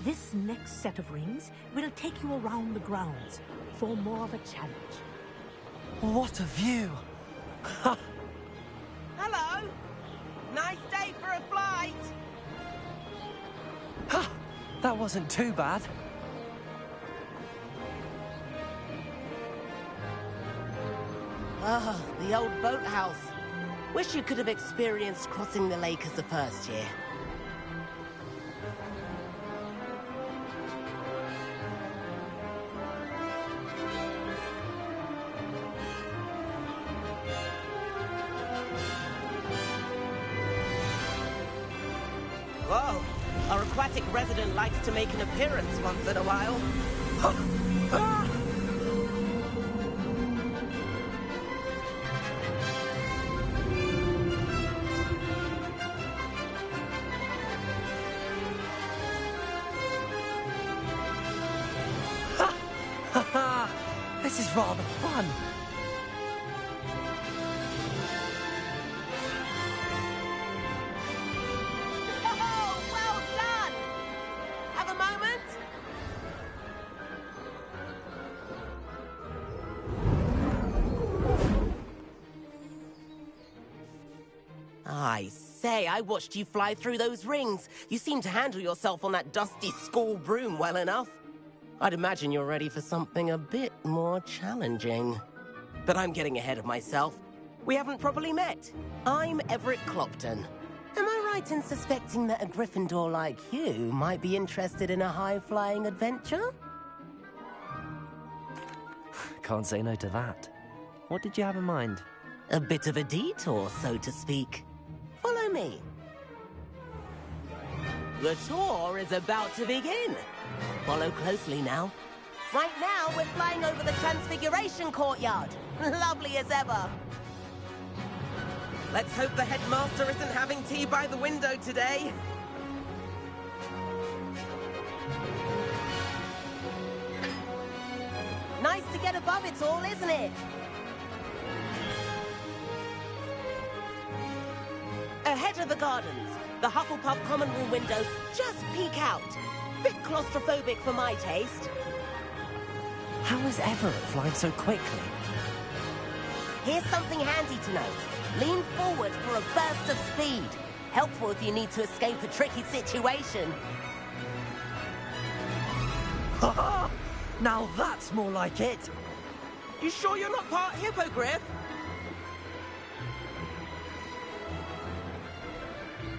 This next set of rings will take you around the grounds for more of a challenge. What a view! Hello! Nice day for a flight! That wasn't too bad. Ah, the old boathouse. Wish you could have experienced crossing the lake as a first year. attic resident likes to make an appearance once in a while. This is rather fun. Oh, well done! Have a moment? I say, I watched you fly through those rings. You seem to handle yourself on that dusty school broom well enough. I'd imagine you're ready for something a bit more challenging. But I'm getting ahead of myself. We haven't properly met. I'm Everett Clopton. Am I right in suspecting that a Gryffindor like you might be interested in a high-flying adventure? Can't say no to that. What did you have in mind? A bit of a detour, so to speak. Follow me. The tour is about to begin. Follow closely now. Right now, we're flying over the Transfiguration Courtyard. Lovely as ever. Let's hope the headmaster isn't having tea by the window today. Nice to get above it all, isn't it? Ahead of the gardens, the Hufflepuff common room windows just peek out. Bit claustrophobic for my taste. How is Everett flying so quickly? Here's something handy to know. Lean forward for a burst of speed. Helpful if you need to escape a tricky situation. Now that's more like it. You sure you're not part hippogriff?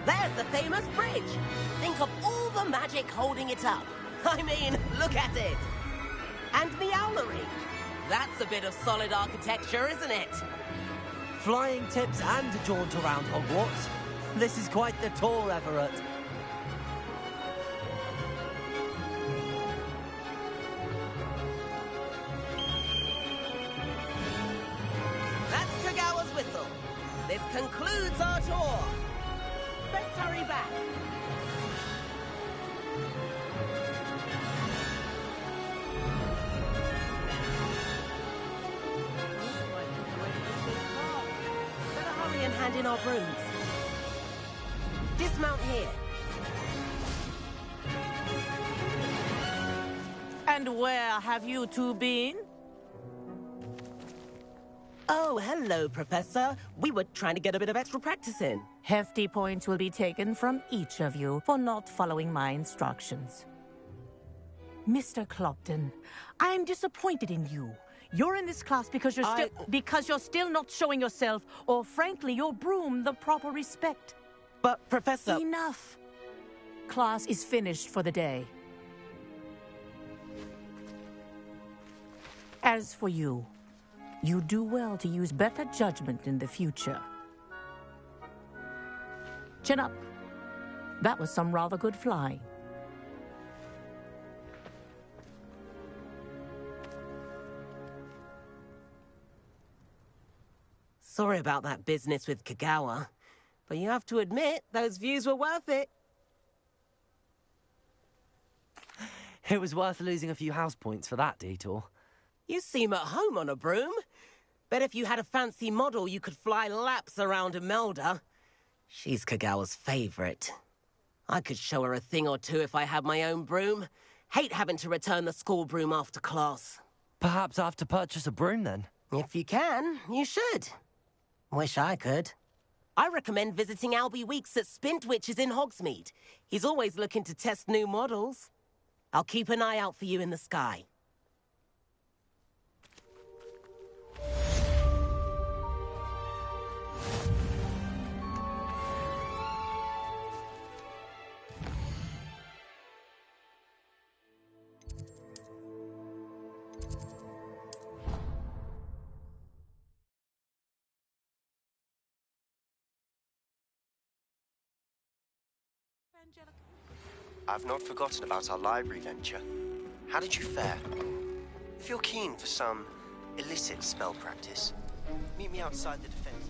There's the famous bridge. Think of all the magic holding it up. I mean, look at it. And the owlery. That's a bit of solid architecture, isn't it? Flying tips and a jaunt around Hogwarts. This is quite the tour, Everett. That's Kagawa's whistle. This concludes our tour. Let's hurry back. Better hurry and hand in our brooms. Dismount here. And where have you two been? Oh, hello, Professor. We were trying to get a bit of extra practice in. Hefty points will be taken from each of you for not following my instructions. Mr. Clopton, I am disappointed in you. You're in this class because you're still not showing yourself, or frankly, your broom the proper respect. But, Professor... Enough. Class is finished for the day. As for you, you do well to use better judgment in the future. Chin up. That was some rather good flying. Sorry about that business with Kagawa, but you have to admit, those views were worth it. It was worth losing a few house points for that detour. You seem at home on a broom. Bet if you had a fancy model, you could fly laps around Imelda. She's Kagawa's favorite. I could show her a thing or two if I had my own broom. Hate having to return the school broom after class. Perhaps I have to purchase a broom then. If you can, you should. Wish I could. I recommend visiting Albie Weeks at Spintwitches in Hogsmeade. He's always looking to test new models. I'll keep an eye out for you in the sky. I've not forgotten about our library venture. How did you fare? If you're keen for some illicit spell practice, meet me outside the defense.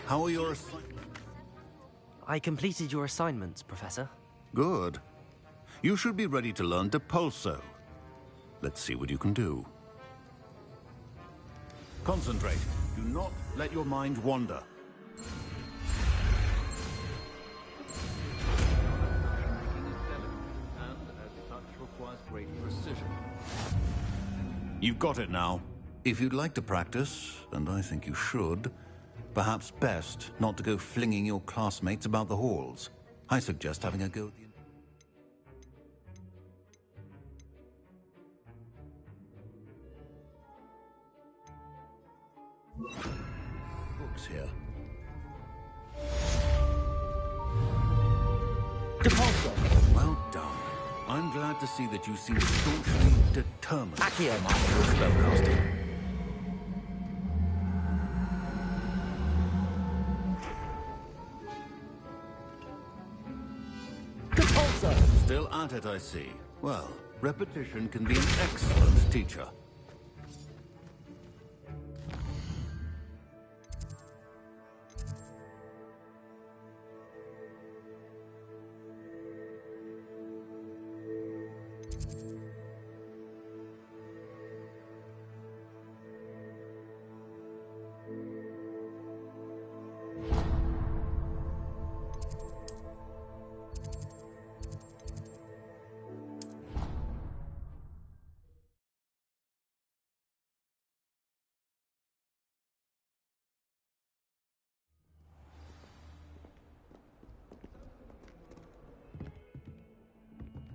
How are your... I completed your assignments, Professor. Good. You should be ready to learn Depulso. Let's see what you can do. Concentrate. Do not let your mind wander. You've got it now. If you'd like to practice, and I think you should, perhaps best not to go flinging your classmates about the halls. I suggest having a go at the... Books here. Depulso! Well done. I'm glad to see that you seem staunchly determined. Accio, with spellcasting. Still at it, I see. Well, repetition can be an excellent teacher.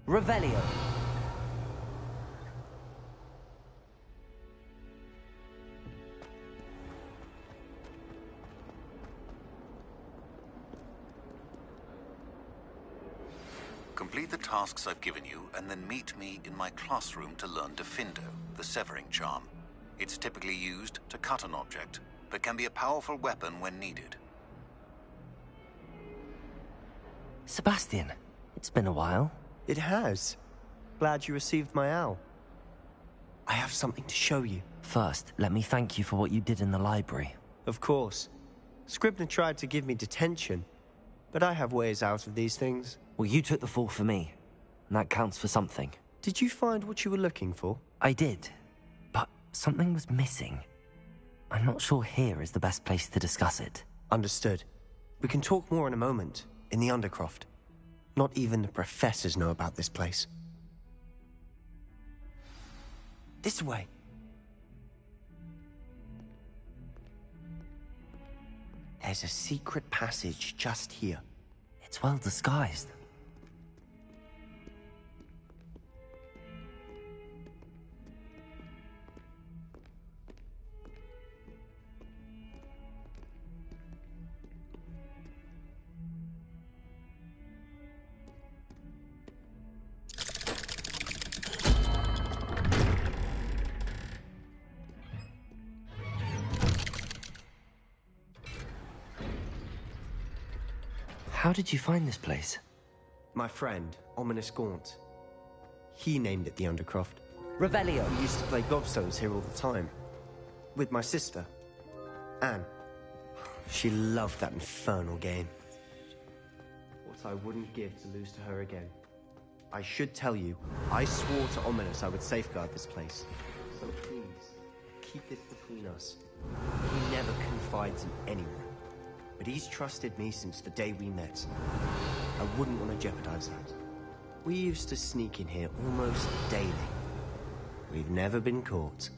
Revelio. Complete the tasks I've given you, and then meet me in my classroom to learn Defindo, the severing charm. It's typically used to cut an object, but can be a powerful weapon when needed. Sebastian, it's been a while. It has. Glad you received my owl. I have something to show you. First, let me thank you for what you did in the library. Of course. Scribner tried to give me detention, but I have ways out of these things. Well, you took the fall for me, and that counts for something. Did you find what you were looking for? I did, but something was missing. I'm not sure here is the best place to discuss it. Understood. We can talk more in a moment, in the Undercroft. Not even the professors know about this place. This way. There's a secret passage just here. It's well disguised. How did you find this place? My friend, Ominous Gaunt. He named it the Undercroft. Revelio. We used to play gobstones here all the time. With my sister, Anne. She loved that infernal game. What I wouldn't give to lose to her again. I should tell you, I swore to Ominous I would safeguard this place. So please, keep this between us. He never confides in anyone. But he's trusted me since the day we met. I wouldn't want to jeopardize that. We used to sneak in here almost daily. We've never been caught.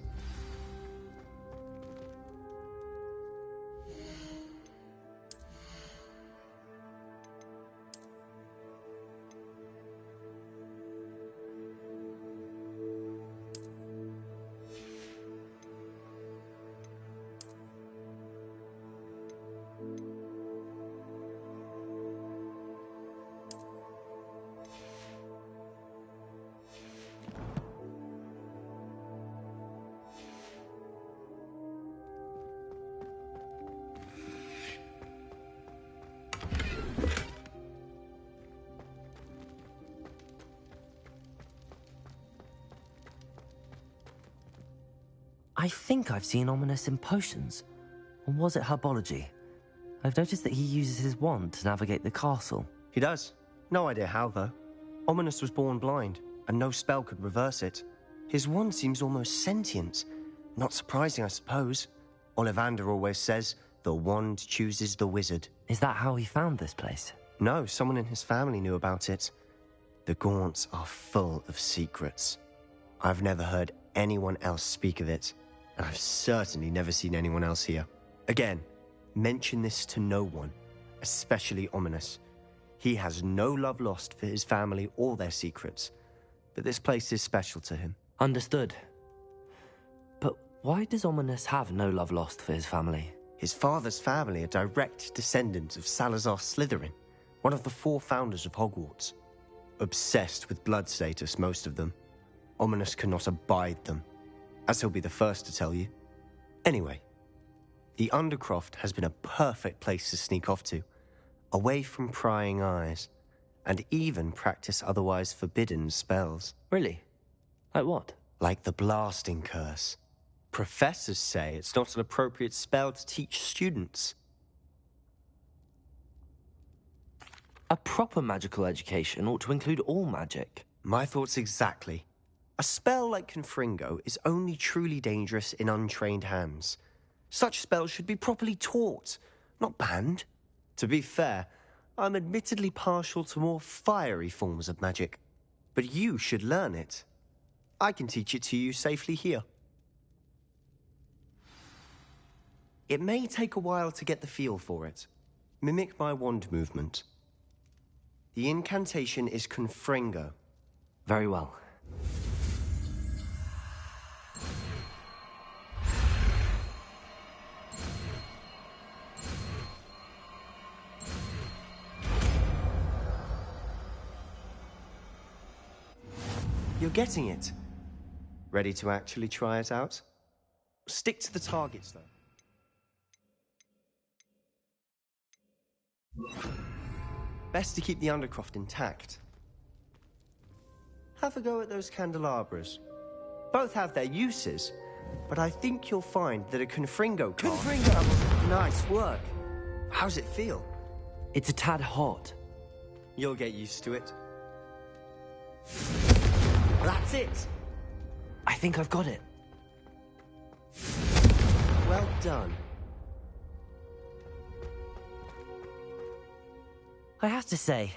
I think I've seen Ominous in potions. Or was it herbology? I've noticed that he uses his wand to navigate the castle. He does. No idea how, though. Ominous was born blind, and no spell could reverse it. His wand seems almost sentient. Not surprising, I suppose. Ollivander always says, the wand chooses the wizard. Is that how he found this place? No, someone in his family knew about it. The Gaunts are full of secrets. I've never heard anyone else speak of it, and I've certainly never seen anyone else here. Again, mention this to no one, especially Ominous. He has no love lost for his family or their secrets, but this place is special to him. Understood. But why does Ominous have no love lost for his family? His father's family are direct descendants of Salazar Slytherin, one of the 4 founders of Hogwarts. Obsessed with blood status, most of them. Ominous cannot abide them, as he'll be the first to tell you. Anyway, the Undercroft has been a perfect place to sneak off to, away from prying eyes, and even practice otherwise forbidden spells. Really? Like what? Like the Blasting Curse. Professors say it's not an appropriate spell to teach students. A proper magical education ought to include all magic. My thoughts exactly. A spell like Confringo is only truly dangerous in untrained hands. Such spells should be properly taught, not banned. To be fair, I'm admittedly partial to more fiery forms of magic. But you should learn it. I can teach it to you safely here. It may take a while to get the feel for it. Mimic my wand movement. The incantation is Confringo. Very well. You're getting it. Ready to actually try it out? Stick to the targets, though. Best to keep the Undercroft intact. Have a go at those candelabras. Both have their uses, but I think you'll find that a Confringo card... Confringo! Nice work. How's it feel? It's a tad hot. You'll get used to it. That's it! I think I've got it. Well done. I have to say,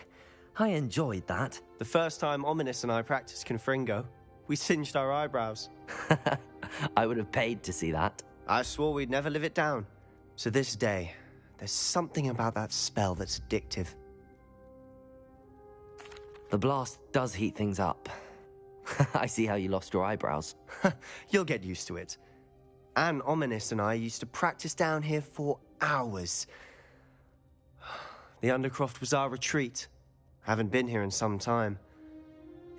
I enjoyed that. The first time Ominous and I practiced Confringo, we singed our eyebrows. I would have paid to see that. I swore we'd never live it down. To this day, there's something about that spell that's addictive. The blast does heat things up. I see how you lost your eyebrows. You'll get used to it. Anne, Ominous and I used to practice down here for hours. The Undercroft was our retreat. Haven't been here in some time.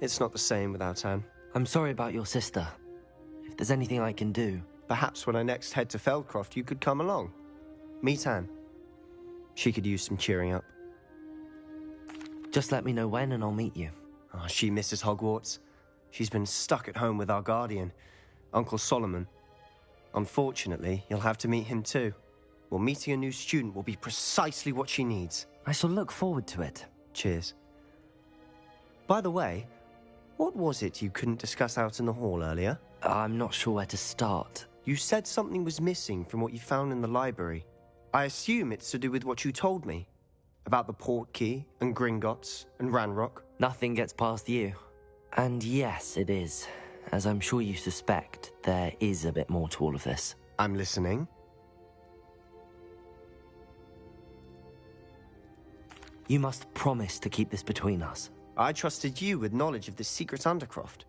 It's not the same without Anne. I'm sorry about your sister. If there's anything I can do... Perhaps when I next head to Feldcroft, you could come along. Meet Anne. She could use some cheering up. Just let me know when and I'll meet you. Oh, she misses Hogwarts. She's been stuck at home with our guardian, Uncle Solomon. Unfortunately, you'll have to meet him too. Well, meeting a new student will be precisely what she needs. I shall look forward to it. Cheers. By the way, what was it you couldn't discuss out in the hall earlier? I'm not sure where to start. You said something was missing from what you found in the library. I assume it's to do with what you told me. About the Portkey, and Gringotts, and Ranrock. Nothing gets past you. And yes, it is. As I'm sure you suspect, there is a bit more to all of this. I'm listening. You must promise to keep this between us. I trusted you with knowledge of the secret Undercroft.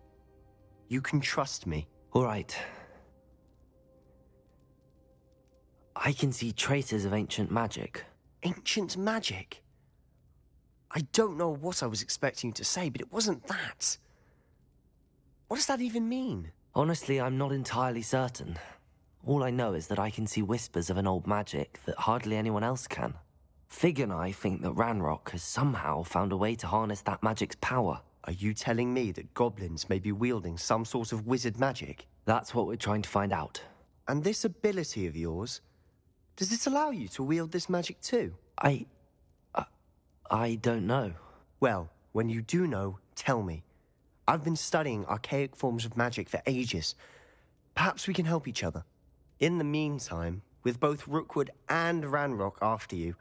You can trust me. All right. I can see traces of ancient magic. Ancient magic? I don't know what I was expecting you to say, but it wasn't that. What does that even mean? Honestly, I'm not entirely certain. All I know is that I can see whispers of an old magic that hardly anyone else can. Fig and I think that Ranrock has somehow found a way to harness that magic's power. Are you telling me that goblins may be wielding some sort of wizard magic? That's what we're trying to find out. And this ability of yours, does it allow you to wield this magic too? I don't know. Well, when you do know, tell me. I've been studying archaic forms of magic for ages. Perhaps we can help each other. In the meantime, with both Rookwood and Ranrock after you,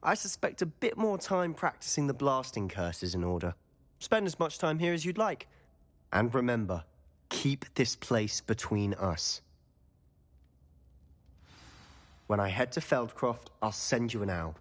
I suspect a bit more time practicing the blasting curse is in order. Spend as much time here as you'd like. And remember, keep this place between us. When I head to Feldcroft, I'll send you an owl.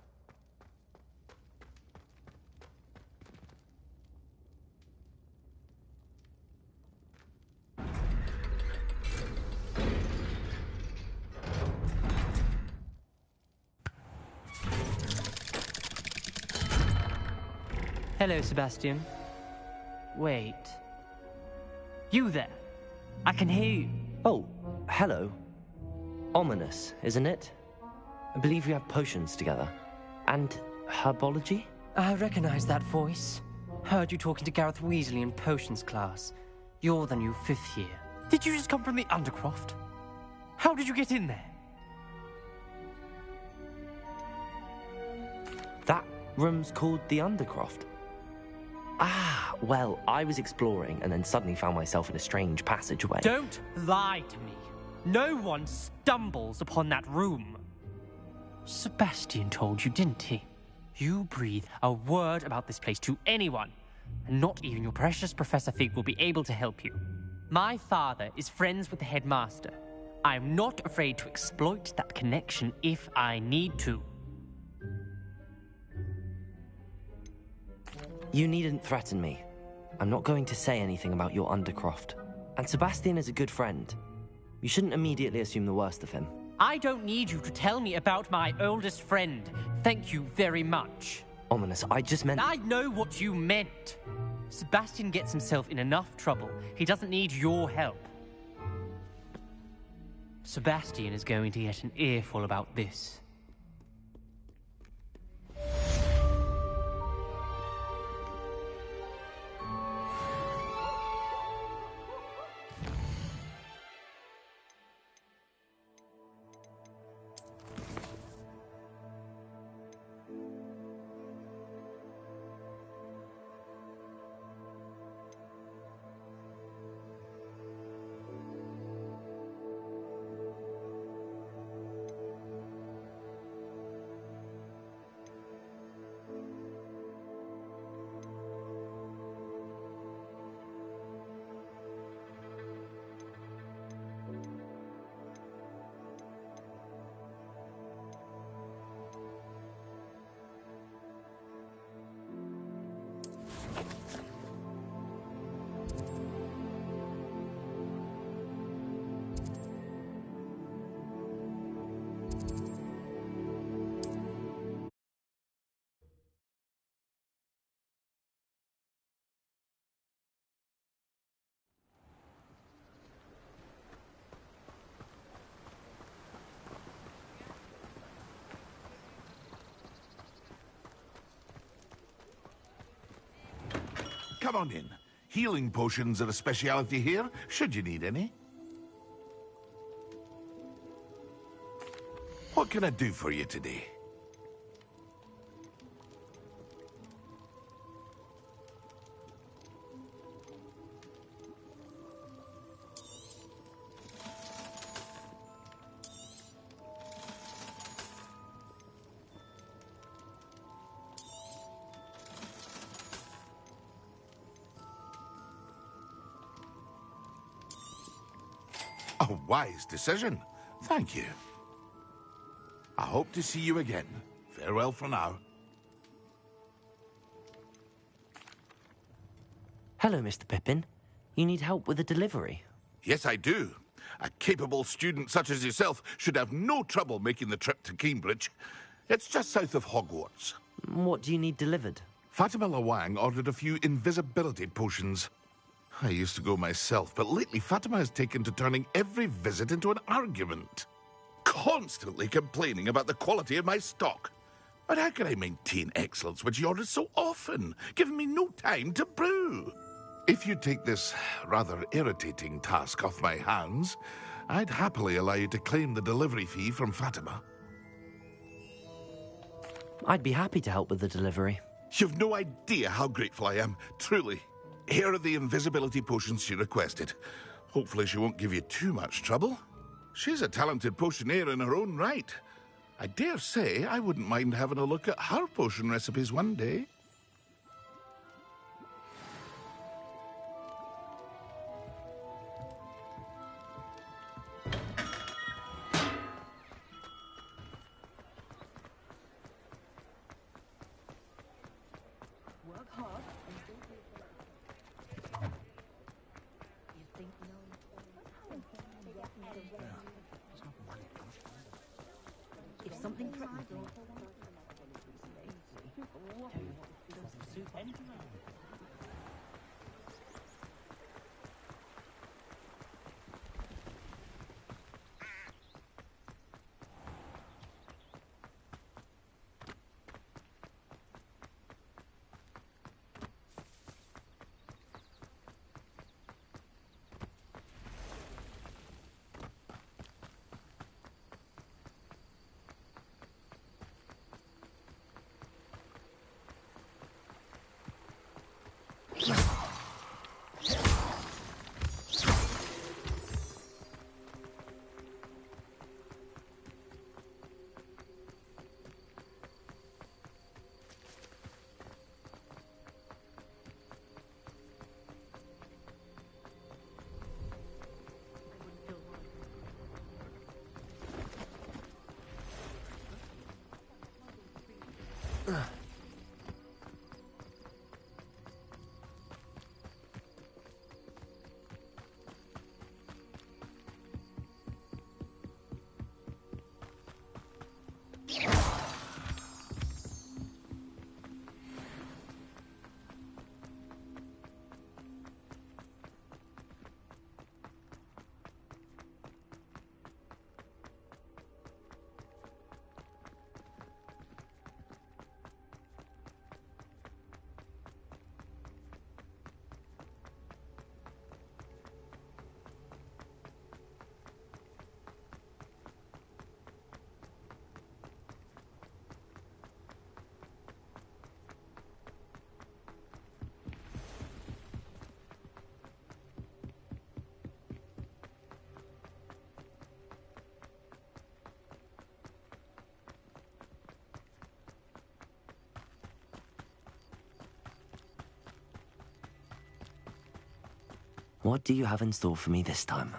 Hello, Sebastian. Wait. You there? I can hear you. Oh, hello. Ominous, isn't it? I believe we have potions together. And herbology? I recognize that voice. Heard you talking to Gareth Weasley in potions class. You're the new 5th year. Did you just come from the Undercroft? How did you get in there? That room's called the Undercroft. Ah, well, I was exploring and then suddenly found myself in a strange passageway. Don't lie to me. No one stumbles upon that room. Sebastian told you, didn't he? You breathe a word about this place to anyone, and not even your precious Professor Fig will be able to help you. My father is friends with the headmaster. I am not afraid to exploit that connection if I need to. You needn't threaten me. I'm not going to say anything about your Undercroft. And Sebastian is a good friend. You shouldn't immediately assume the worst of him. I don't need you to tell me about my oldest friend. Thank you very much. Ominous, I just meant... I know what you meant. Sebastian gets himself in enough trouble. He doesn't need your help. Sebastian is going to get an earful about this. Come on in. Healing potions are a speciality here, should you need any. What can I do for you today? A wise decision. Thank you. I hope to see you again. Farewell for now. Hello, Mr. Pippin. You need help with a delivery? Yes, I do. A capable student such as yourself should have no trouble making the trip to Cambridge. It's just south of Hogwarts. What do you need delivered? Fatima Lawang ordered a few invisibility potions. I used to go myself, but lately Fatima has taken to turning every visit into an argument. Constantly complaining about the quality of my stock. But how can I maintain excellence when she orders so often, giving me no time to brew? If you take this rather irritating task off my hands, I'd happily allow you to claim the delivery fee from Fatima. I'd be happy to help with the delivery. You've no idea how grateful I am, truly. Here are the invisibility potions she requested. Hopefully she won't give you too much trouble. She's a talented potioneer in her own right. I dare say I wouldn't mind having a look at her potion recipes one day. If something threatens me, What do you have in store for me this time?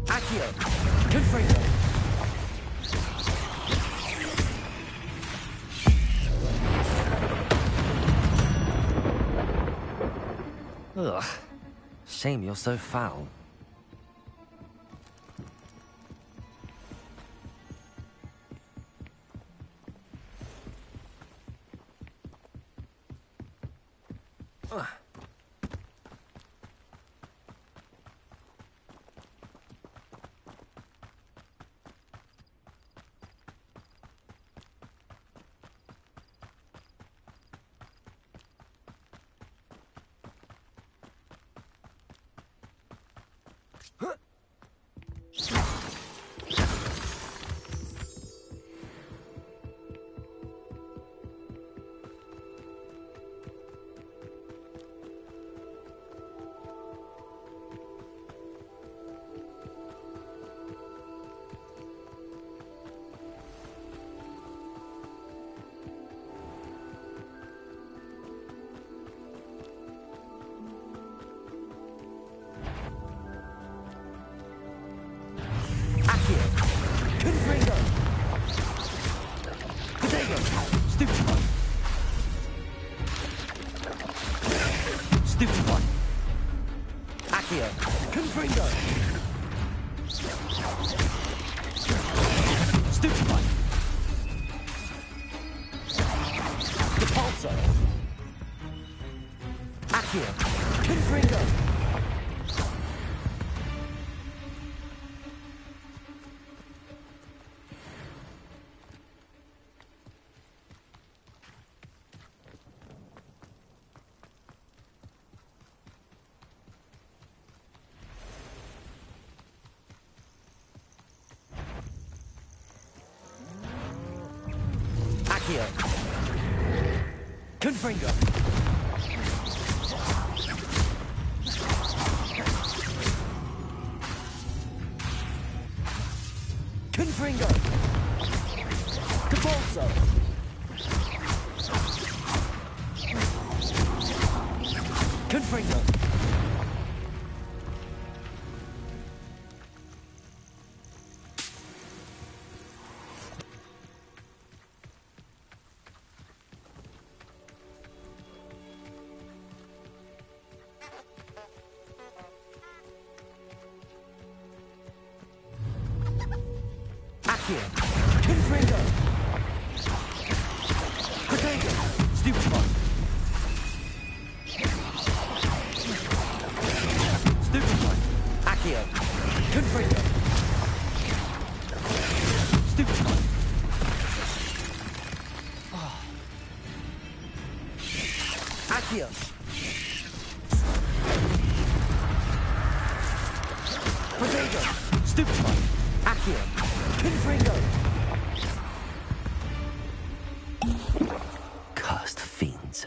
Accio! Confringo! Ugh. Shame you're so foul. Accio. Confringo. Confringo. Capolso. Confringo. Accio. Confringo. Protego. Stupefy. Stupefy. Accio. Confringo. Stupefy. Accio. Protego. Stupefy. Accio. Confringo. Cursed fiends.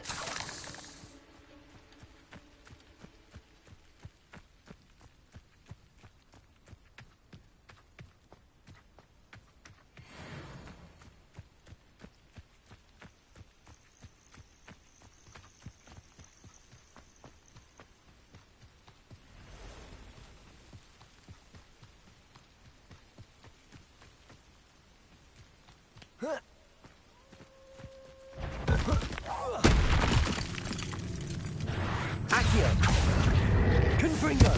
Accio. Confringo.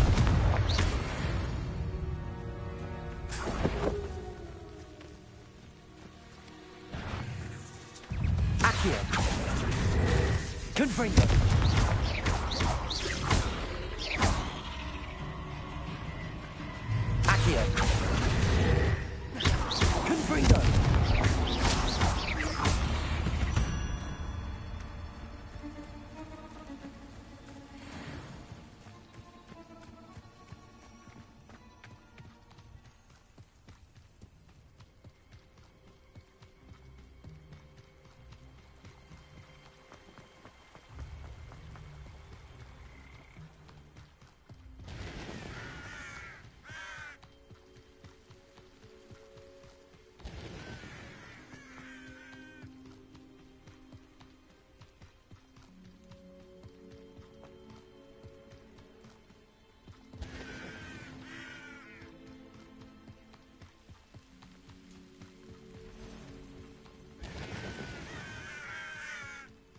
Accio. Confringo. Accio. Confringo.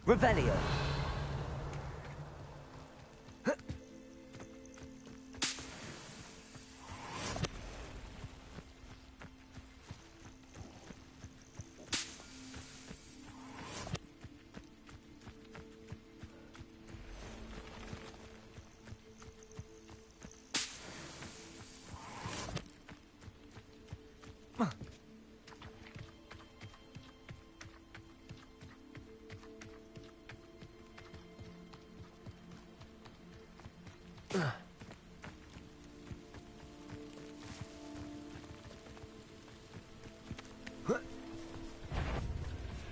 Revelio.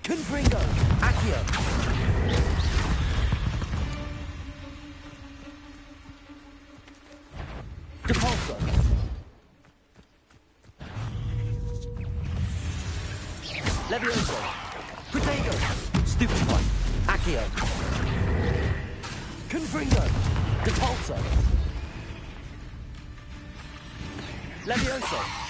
Confringo. Accio. Depulso. Levioso. Protego. Stupefy. Accio. Confringo. Depulso. Levioso.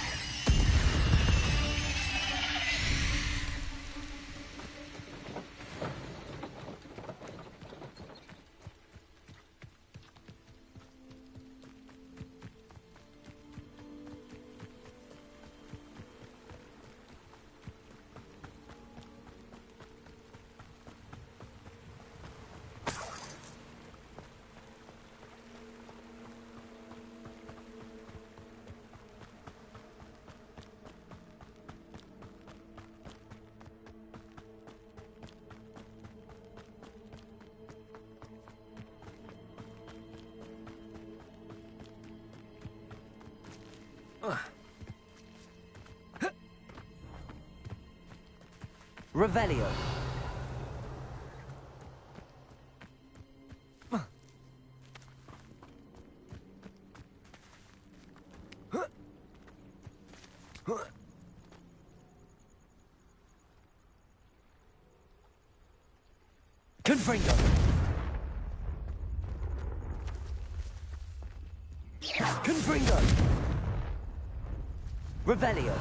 Revelio. Confringo. Confringo. Revelio.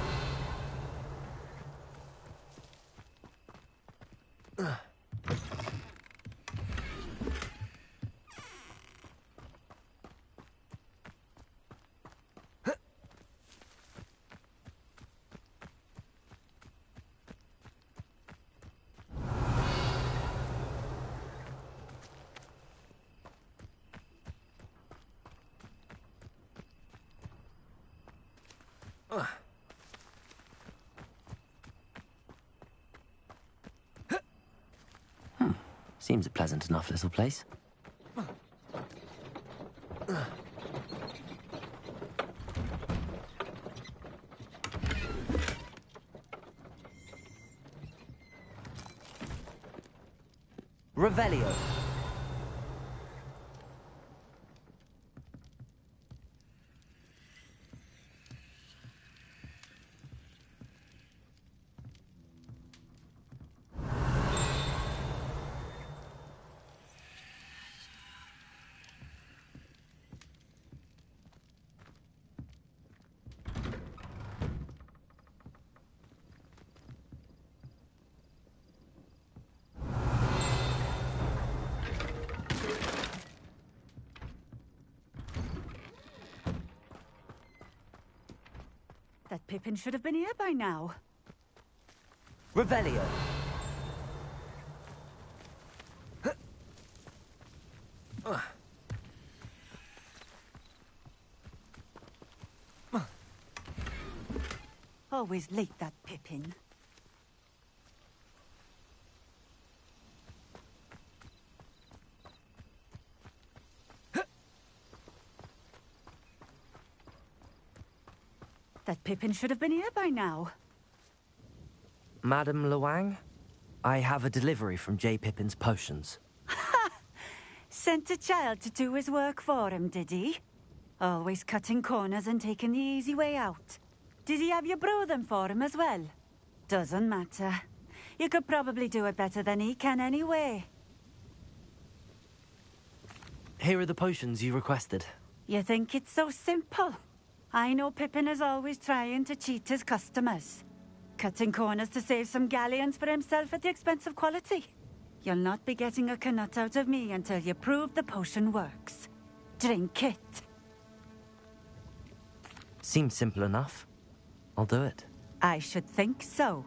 Seems a pleasant enough little place. Revelio. That Pippin should have been here by now. Revelio. Always late, that Pippin. That Pippin should have been here by now. Madam Luang, I have a delivery from J. Pippin's potions. Sent a child to do his work for him, did he? Always cutting corners and taking the easy way out. Did he have you brew them for him as well? Doesn't matter. You could probably do it better than he can anyway. Here are the potions you requested. You think it's so simple? I know Pippin is always trying to cheat his customers. Cutting corners to save some galleons for himself at the expense of quality. You'll not be getting a canut out of me until you prove the potion works. Drink it. Seems simple enough. I'll do it. I should think so.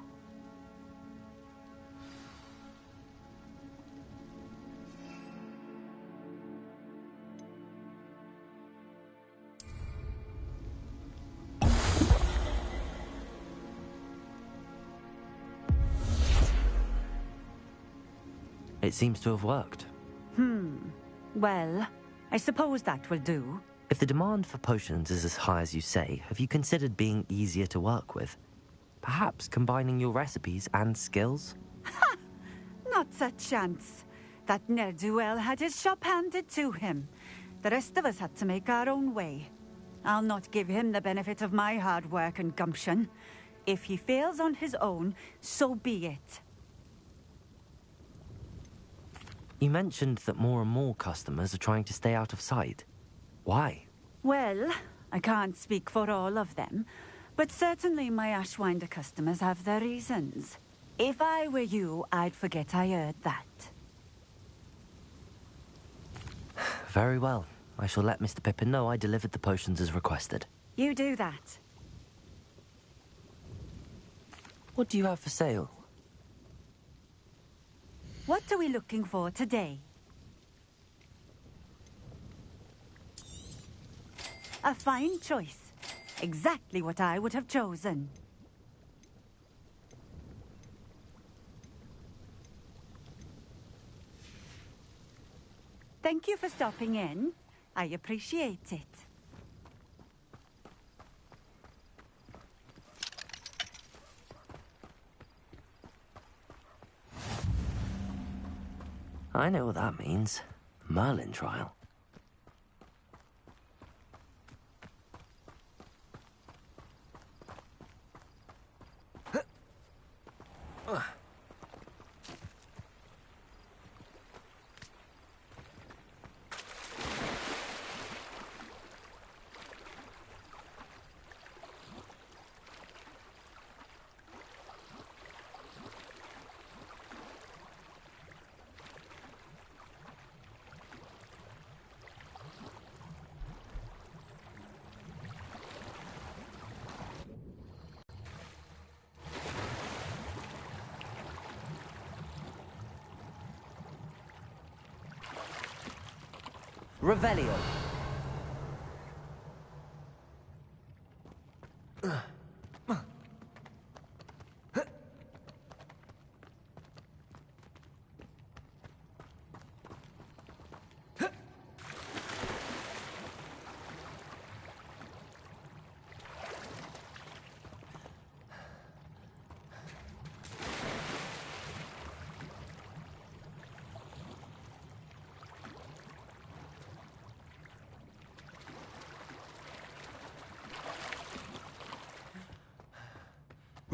It seems to have worked. Well, I suppose that will do. If the demand for potions is as high as you say, have you considered being easier to work with? Perhaps combining your recipes and skills? Not a chance. That ne'er-do-well had his shop handed to him. The rest of us had to make our own way. I'll not give him the benefit of my hard work and gumption. If he fails on his own, so be it. You mentioned that more and more customers are trying to stay out of sight. Why? Well, I can't speak for all of them, but certainly my Ashwinder customers have their reasons. If I were you, I'd forget I heard that. Very well. I shall let Mr. Pippin know I delivered the potions as requested. You do that. What do you have for sale? What are we looking for today? A fine choice. Exactly what I would have chosen. Thank you for stopping in. I appreciate it. I know what that means. Merlin trial. Revelio.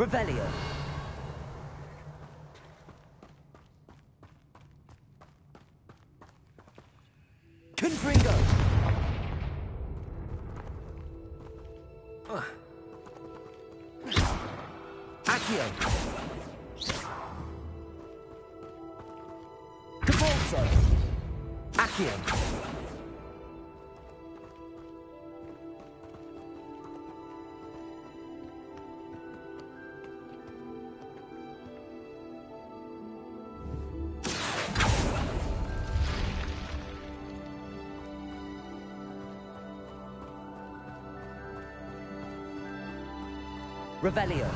Revelio. Confringo. Accio. Cabalso. Accio. Revelio.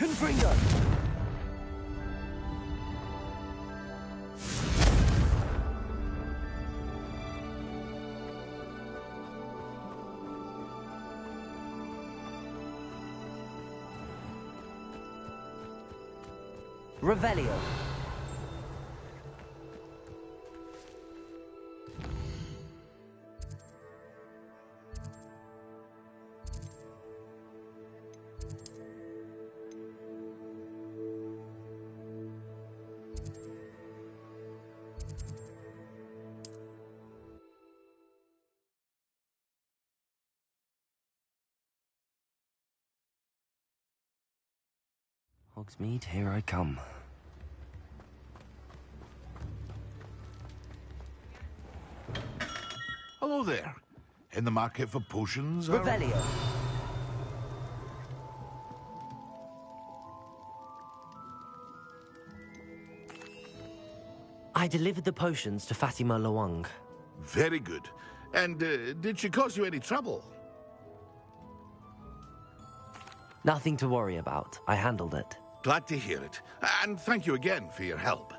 Confringo. Revelio. Hogsmeade, here I come. Hello there. In the market for potions? Revelio. I delivered the potions to Fatima Lawang. Very good. And did she cause you any trouble? Nothing to worry about. I handled it. Glad to hear it. And thank you again for your help.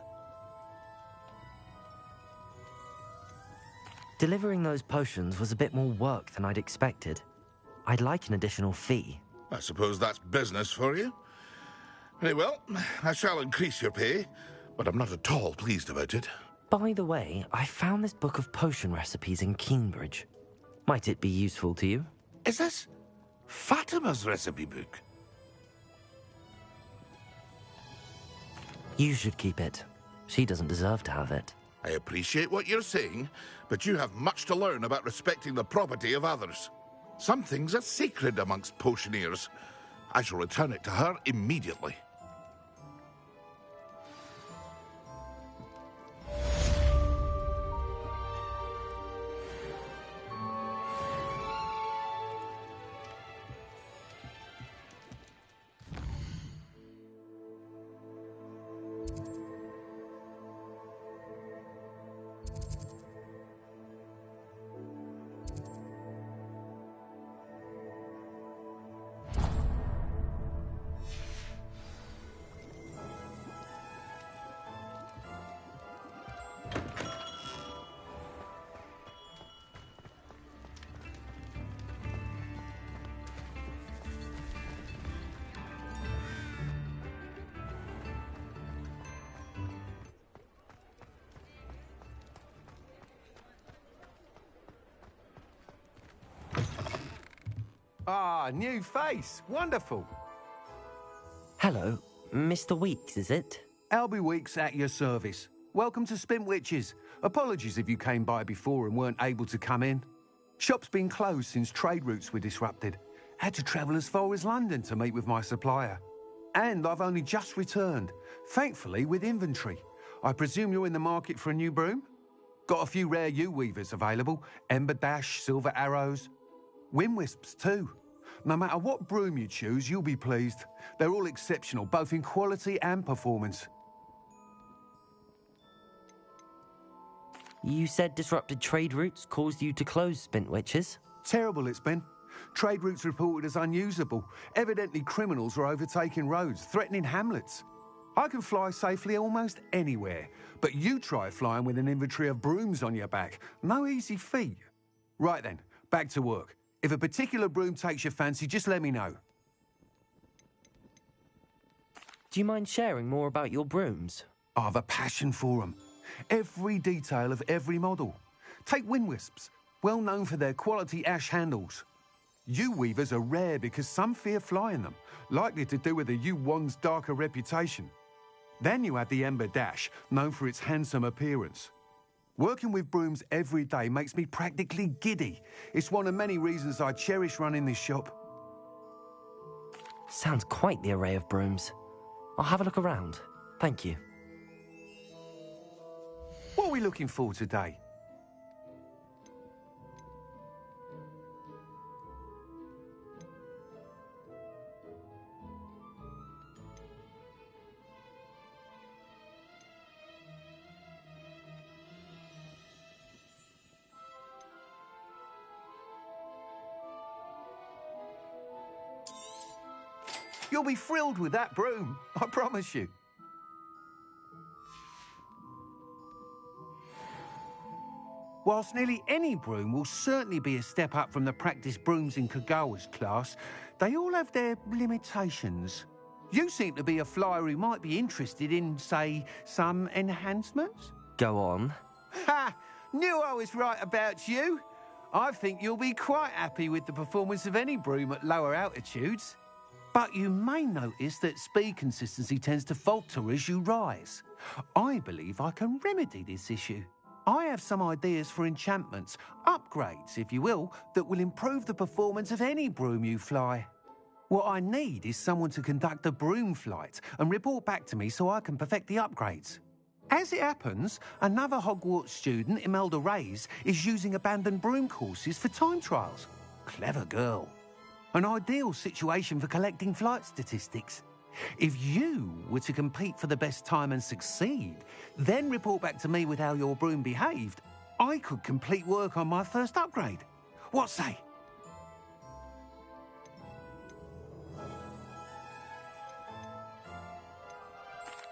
Delivering those potions was a bit more work than I'd expected. I'd like an additional fee. I suppose that's business for you. Very well, I shall increase your pay, but I'm not at all pleased about it. By the way, I found this book of potion recipes in Cambridge. Might it be useful to you? Is this Fatima's recipe book? You should keep it. She doesn't deserve to have it. I appreciate what you're saying, but you have much to learn about respecting the property of others. Some things are sacred amongst potioneers. I shall return it to her immediately. Ah, new face. Wonderful. Hello, Mr. Weeks, is it? Albie Weeks at your service. Welcome to Spintwitches. Apologies if you came by before and weren't able to come in. Shop's been closed since trade routes were disrupted. Had to travel as far as London to meet with my supplier. And I've only just returned, thankfully with inventory. I presume you're in the market for a new broom? Got a few rare U-weavers available. Ember Dash, Silver Arrows. Wind Wisps too. No matter what broom you choose, you'll be pleased. They're all exceptional, both in quality and performance. You said disrupted trade routes caused you to close Spintwitches? Terrible it's been. Trade routes reported as unusable. Evidently criminals were overtaking roads, threatening hamlets. I can fly safely almost anywhere, but you try flying with an inventory of brooms on your back. No easy feat. Right then, back to work. If a particular broom takes your fancy, just let me know. Do you mind sharing more about your brooms? I have a passion for them. Every detail of every model. Take Wind Wisps, well known for their quality ash handles. U-weavers are rare because some fear flying them, likely to do with the U-wand's darker reputation. Then you have the Ember Dash, known for its handsome appearance. Working with brooms every day makes me practically giddy. It's one of many reasons I cherish running this shop. Sounds quite the array of brooms. I'll have a look around. Thank you. What are we looking for today? You'll be thrilled with that broom, I promise you. Whilst nearly any broom will certainly be a step up from the practice brooms in Kagawa's class, they all have their limitations. You seem to be a flyer who might be interested in, say, some enhancements? Go on. Ha! Knew I was right about you. I think you'll be quite happy with the performance of any broom at lower altitudes. But you may notice that speed consistency tends to falter as you rise. I believe I can remedy this issue. I have some ideas for enchantments, upgrades, if you will, that will improve the performance of any broom you fly. What I need is someone to conduct a broom flight and report back to me so I can perfect the upgrades. As it happens, another Hogwarts student, Imelda Reyes, is using abandoned broom courses for time trials. Clever girl. An ideal situation for collecting flight statistics. If you were to compete for the best time and succeed, then report back to me with how your broom behaved, I could complete work on my first upgrade. What say?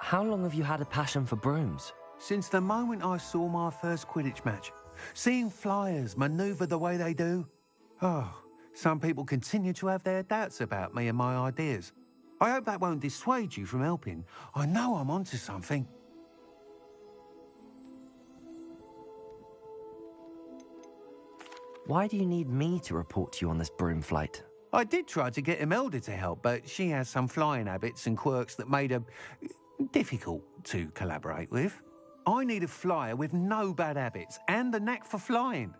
how long have you had a passion for brooms? Since the moment I saw my first Quidditch match. Seeing flyers manoeuvre the way they do. Oh, some people continue to have their doubts about me and my ideas. I hope that won't dissuade you from helping. I know I'm onto something. Why do you need me to report to you on this broom flight? I did try to get Imelda to help, but she has some flying habits and quirks that made her difficult to collaborate with. I need a flyer with no bad habits and the knack for flying.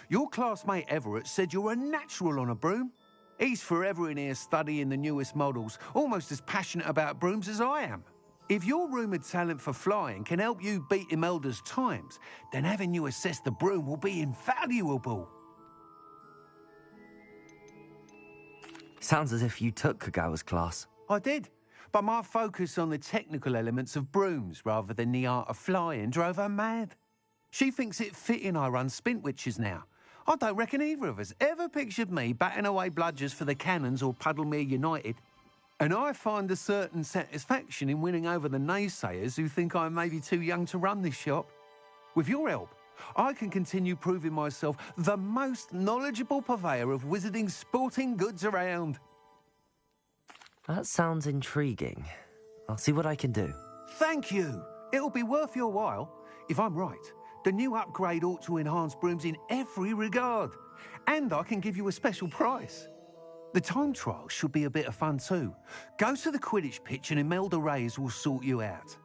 Your classmate Everett said you're a natural on a broom. He's forever in here studying the newest models, almost as passionate about brooms as I am. If your rumoured talent for flying can help you beat Imelda's times, then having you assess the broom will be invaluable. Sounds as if you took Kagawa's class. I did, but my focus on the technical elements of brooms rather than the art of flying drove her mad. She thinks it fitting I run Spintwitches now. I don't reckon either of us ever pictured me batting away bludgers for the Cannons or Puddlemere United. And I find a certain satisfaction in winning over the naysayers who think I'm maybe too young to run this shop. With your help, I can continue proving myself the most knowledgeable purveyor of wizarding sporting goods around. That sounds intriguing. I'll see what I can do. Thank you. It'll be worth your while. If I'm right, the new upgrade ought to enhance brooms in every regard. And I can give you a special price. The time trial should be a bit of fun too. Go to the Quidditch pitch and Imelda Reyes will sort you out.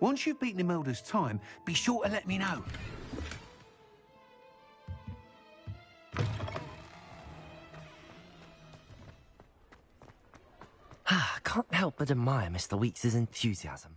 Once you've beaten Imelda's time, be sure to let me know. I can't help but admire Mr. Weeks' enthusiasm.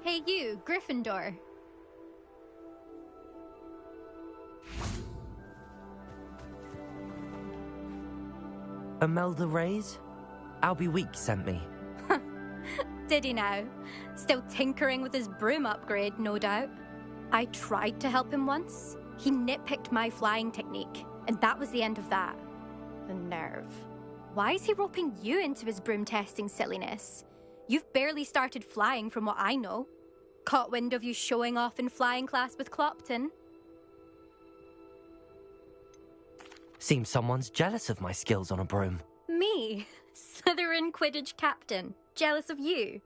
Hey you, Gryffindor. Imelda Reyes? Albie Weeks sent me. Did he now? Still tinkering with his broom upgrade, no doubt. I tried to help him once. He nitpicked my flying technique, and that was the end of that. The nerve. Why is he roping you into his broom testing silliness? You've barely started flying from what I know. Caught wind of you showing off in flying class with Clopton. Seems someone's jealous of my skills on a broom. Me? Slytherin Quidditch captain. Jealous of you?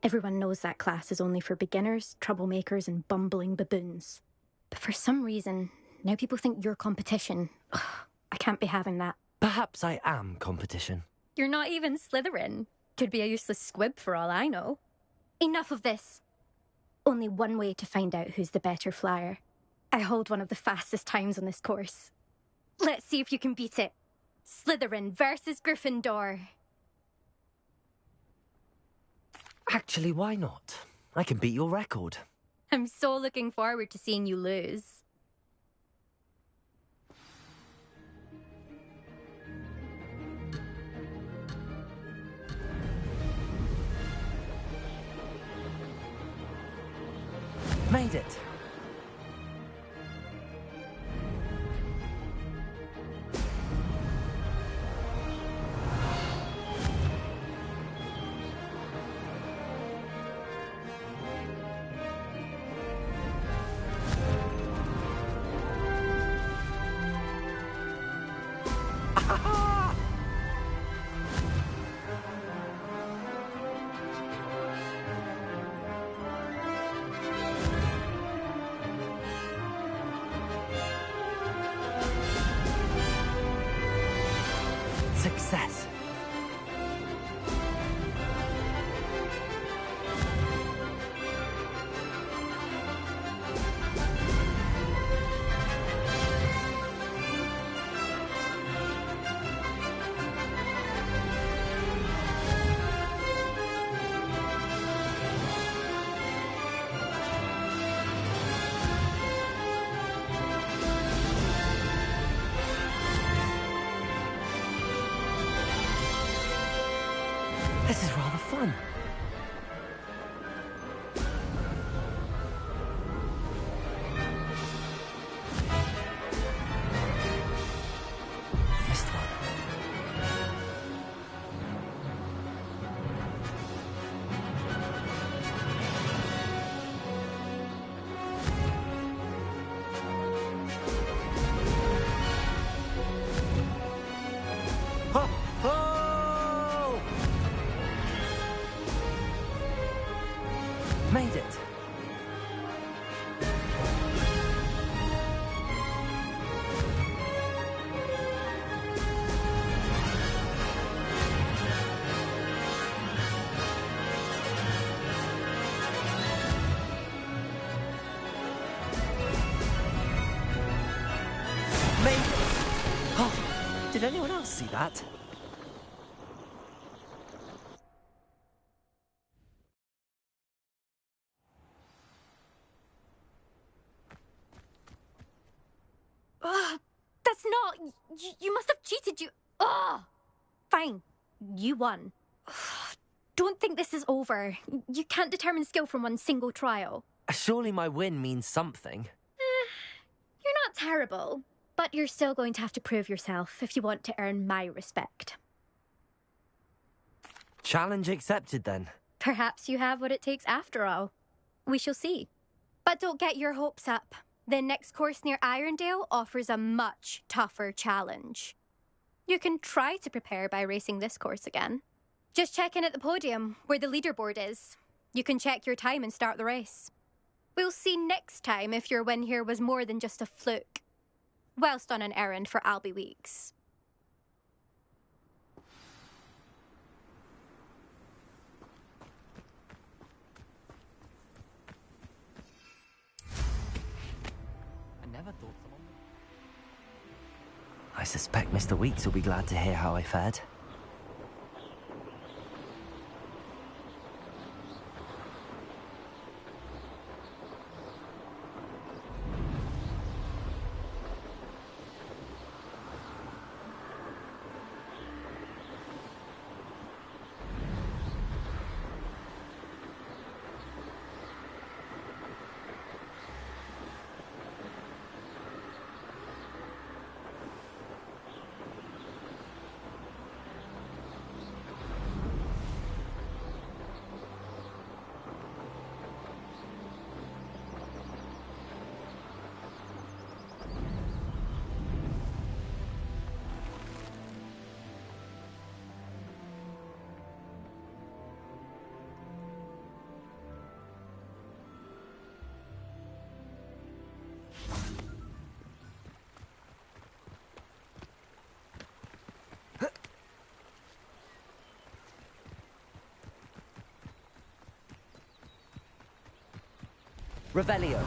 Everyone knows that class is only for beginners, troublemakers, and bumbling baboons. But for some reason, now people think you're competition. Ugh, I can't be having that. Perhaps I am competition. You're not even Slytherin. Could be a useless squib for all I know. Enough of this. Only one way to find out who's the better flyer. I hold one of the fastest times on this course. Let's see if you can beat it. Slytherin versus Gryffindor. Actually, why not? I can beat your record. I'm so looking forward to seeing you lose. Made it. Success. This is rather fun. Missed one. Ho! Ho! Made it. Made it. Oh, did anyone else see that? Ugh, that's not... You must have cheated, you... Ugh! Fine. You won. Ugh, don't think this is over. You can't determine skill from one single trial. Surely my win means something. You're not terrible, but you're still going to have to prove yourself if you want to earn my respect. Challenge accepted, then. Perhaps you have what it takes after all. We shall see. But don't get your hopes up. The next course near Irondale offers a much tougher challenge. You can try to prepare by racing this course again. Just check in at the podium, where the leaderboard is. You can check your time and start the race. We'll see next time if your win here was more than just a fluke. Whilst on an errand for Albie Weeks. I suspect Mr. Weeks will be glad to hear how I fared. Revelio.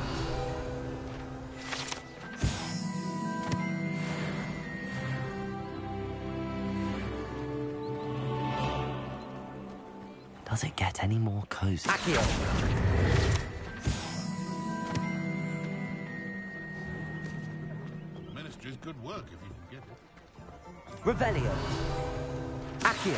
Does it get any more cozy? Accio. Ministry's good work if you can get it. Revelio. Accio.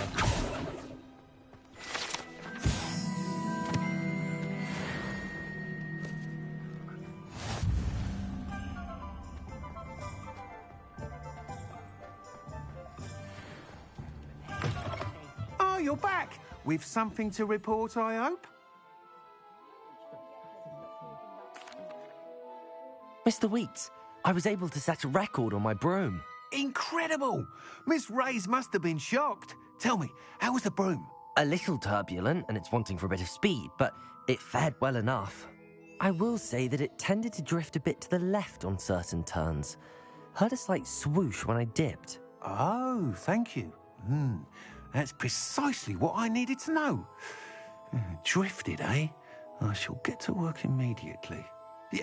Oh, you're back. With something to report, I hope? Mr. Weeks, I was able to set a record on my broom. Incredible! Miss Reyes must have been shocked. Tell me, how was the broom? A little turbulent, and it's wanting for a bit of speed, but it fared well enough. I will say that it tended to drift a bit to the left on certain turns. Heard a slight swoosh when I dipped. Oh, thank you. That's precisely what I needed to know. Drifted, eh? I shall get to work immediately.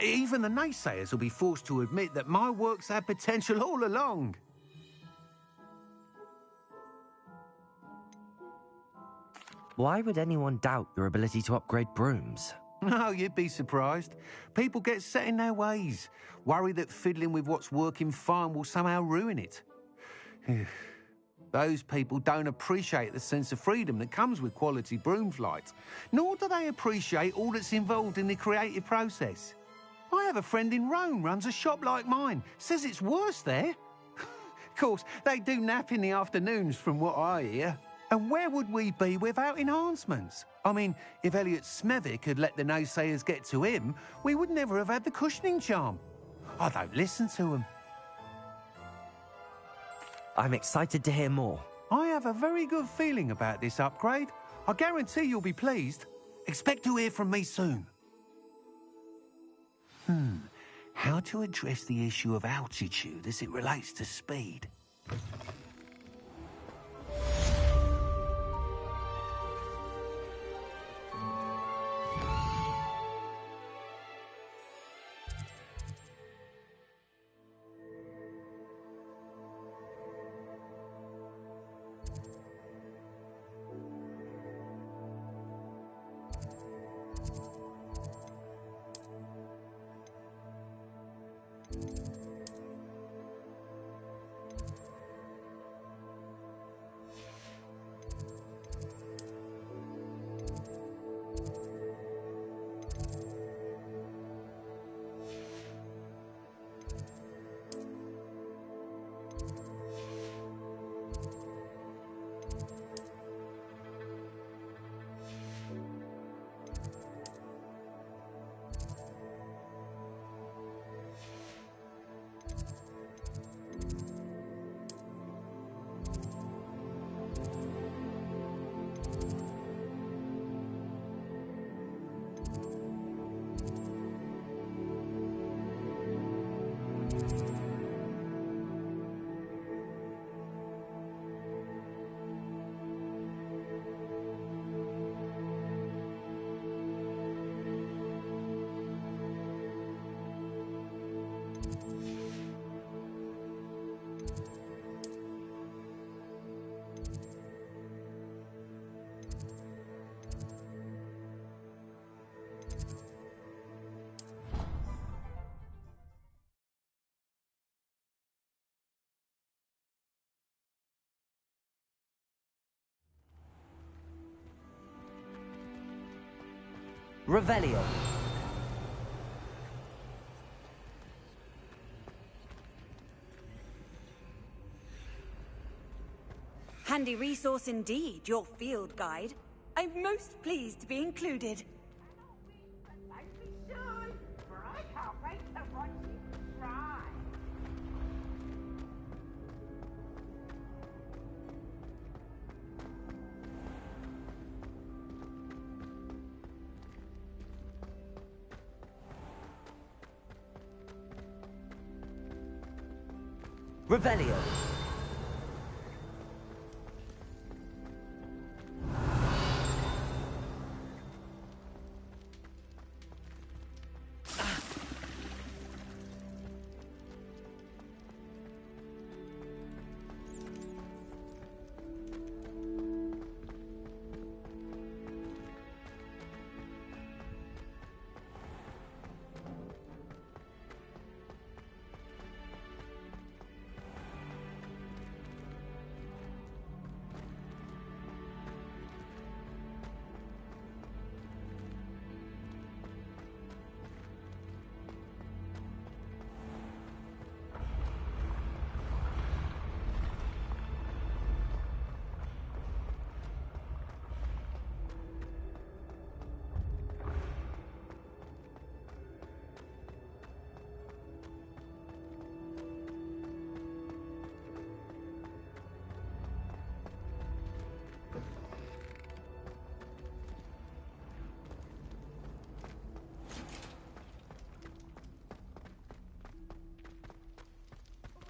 Even the naysayers will be forced to admit that my work's had potential all along. Why would anyone doubt your ability to upgrade brooms? Oh, you'd be surprised. People get set in their ways, worry that fiddling with what's working fine will somehow ruin it. Those people don't appreciate the sense of freedom that comes with quality broom flight, nor do they appreciate all that's involved in the creative process. I have a friend in Rome runs a shop like mine, says it's worse there. Of course, they do nap in the afternoons from what I hear. And where would we be without enhancements? I mean, if Elliot Smethwick had let the naysayers get to him, we would never have had the cushioning charm. I don't listen to them. I'm excited to hear more. I have a very good feeling about this upgrade. I guarantee you'll be pleased. Expect to hear from me soon. How to address the issue of altitude as it relates to speed? Revelio. Handy resource indeed, your field guide. I'm most pleased to be included. Revelio.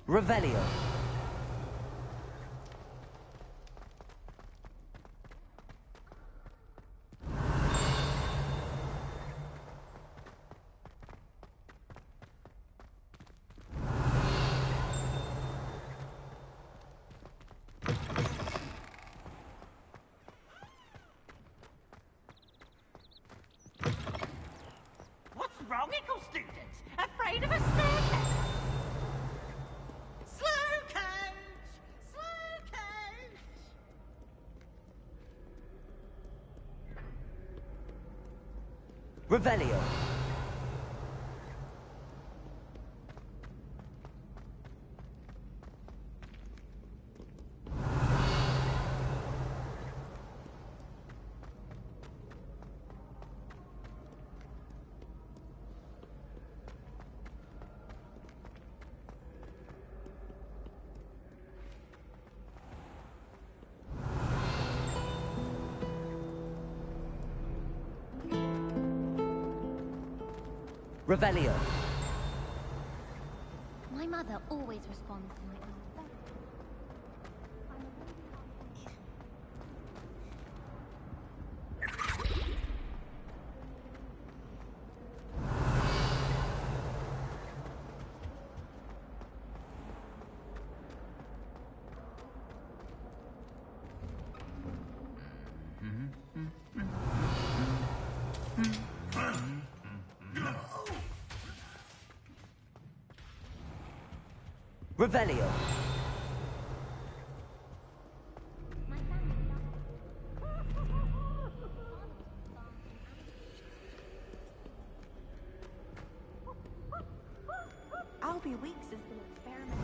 Revelio. Revelio. Revelio. My mother always responds to my own. Revelio. Albie Weeks has been experimenting.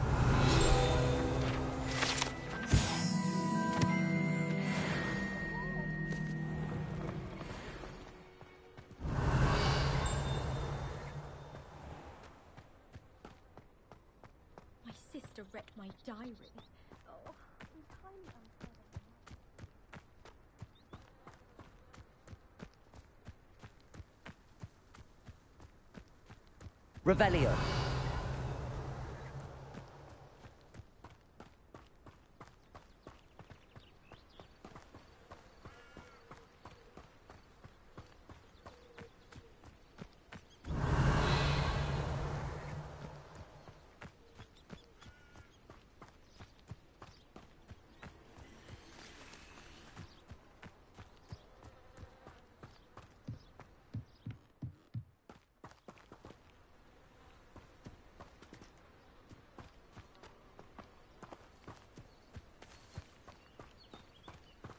My sister read my diary. Oh, entirely unfair. Revelio.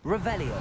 Revelio.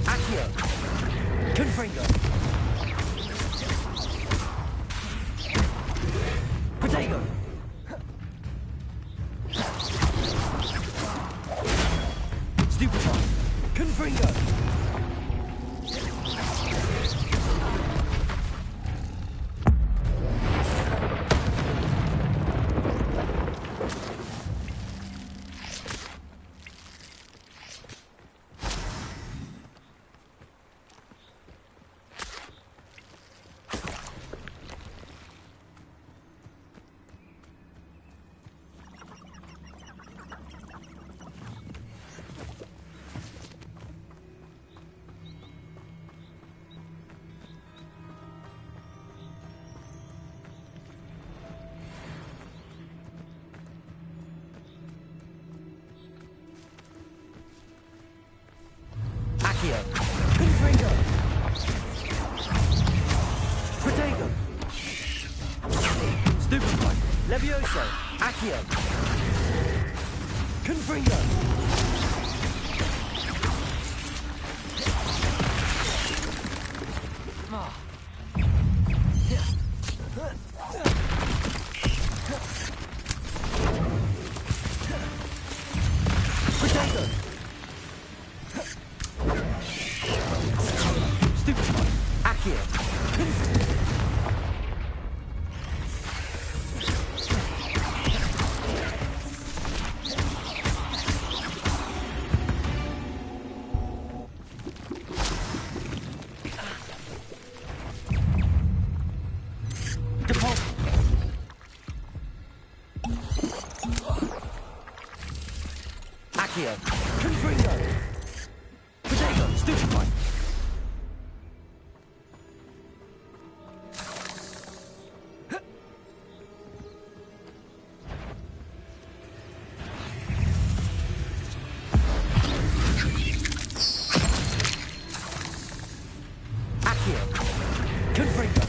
Accio. Confringo. Protego. Stupefy. Confringo. Accio. Confringo. Protego. Levioso! Accio! Confringo! Potato! Stupefy! Accio! Accio! Confringo! Potato! Stupefy! Accio! Confringo!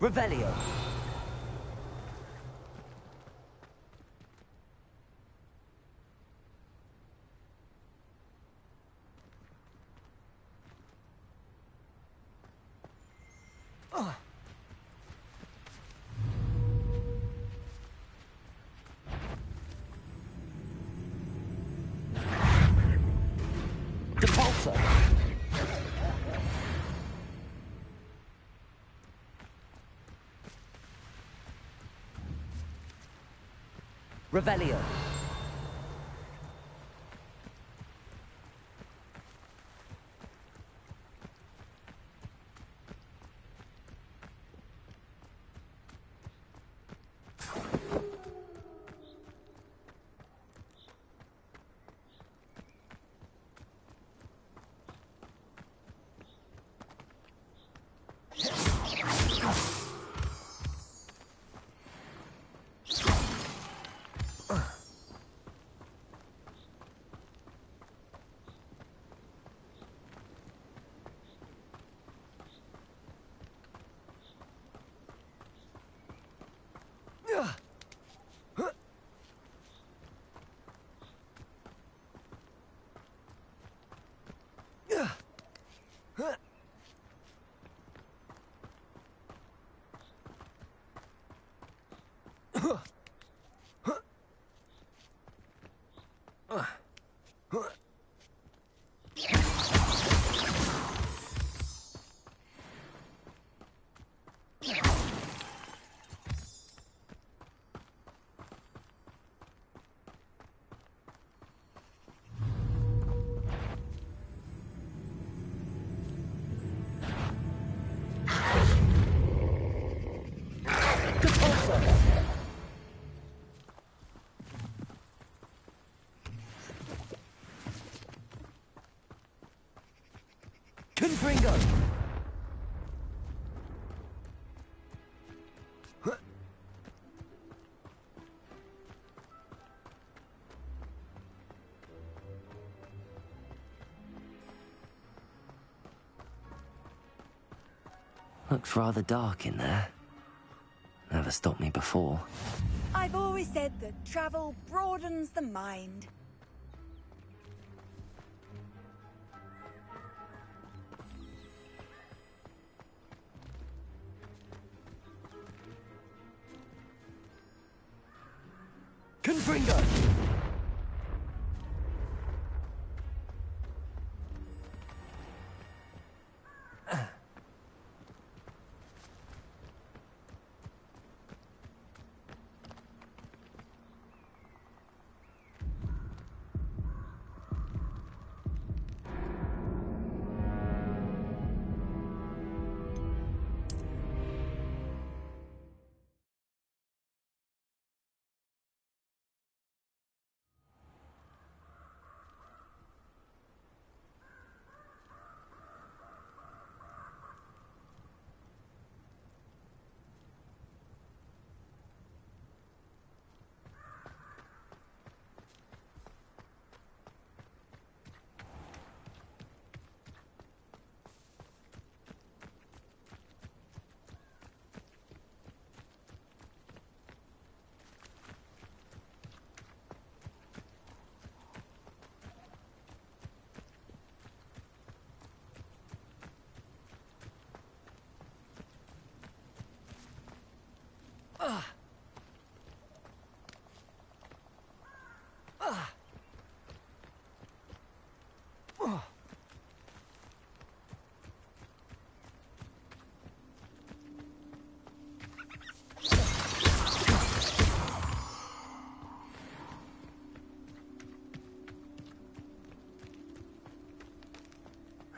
Revelio. Depulso. Revelio. Confringo! Looks rather dark in there. Never stopped me before. I've always said that travel broadens the mind. Confringo!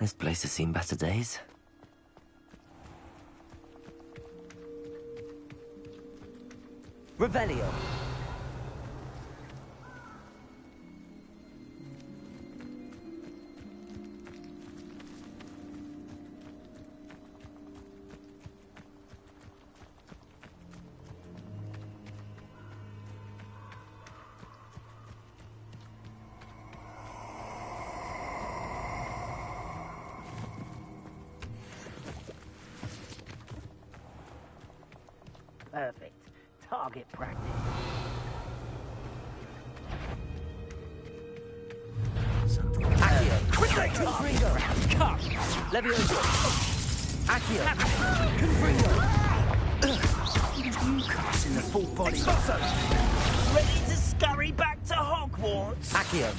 This place has seen better days. Revelio. Perfect. Target practice. Accio. Confringo. Cut. Levioso. Accio. Confringo. You cuts in the full body. Expulso. Ready to scurry back to Hogwarts? Accio.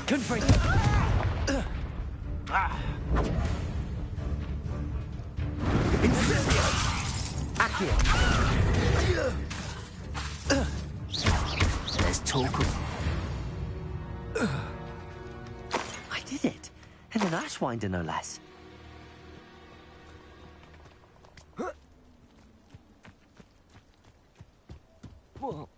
Confringo. Incendio. Accio. There's talk of... I did it. And an Ashwinder, no less. Whoa.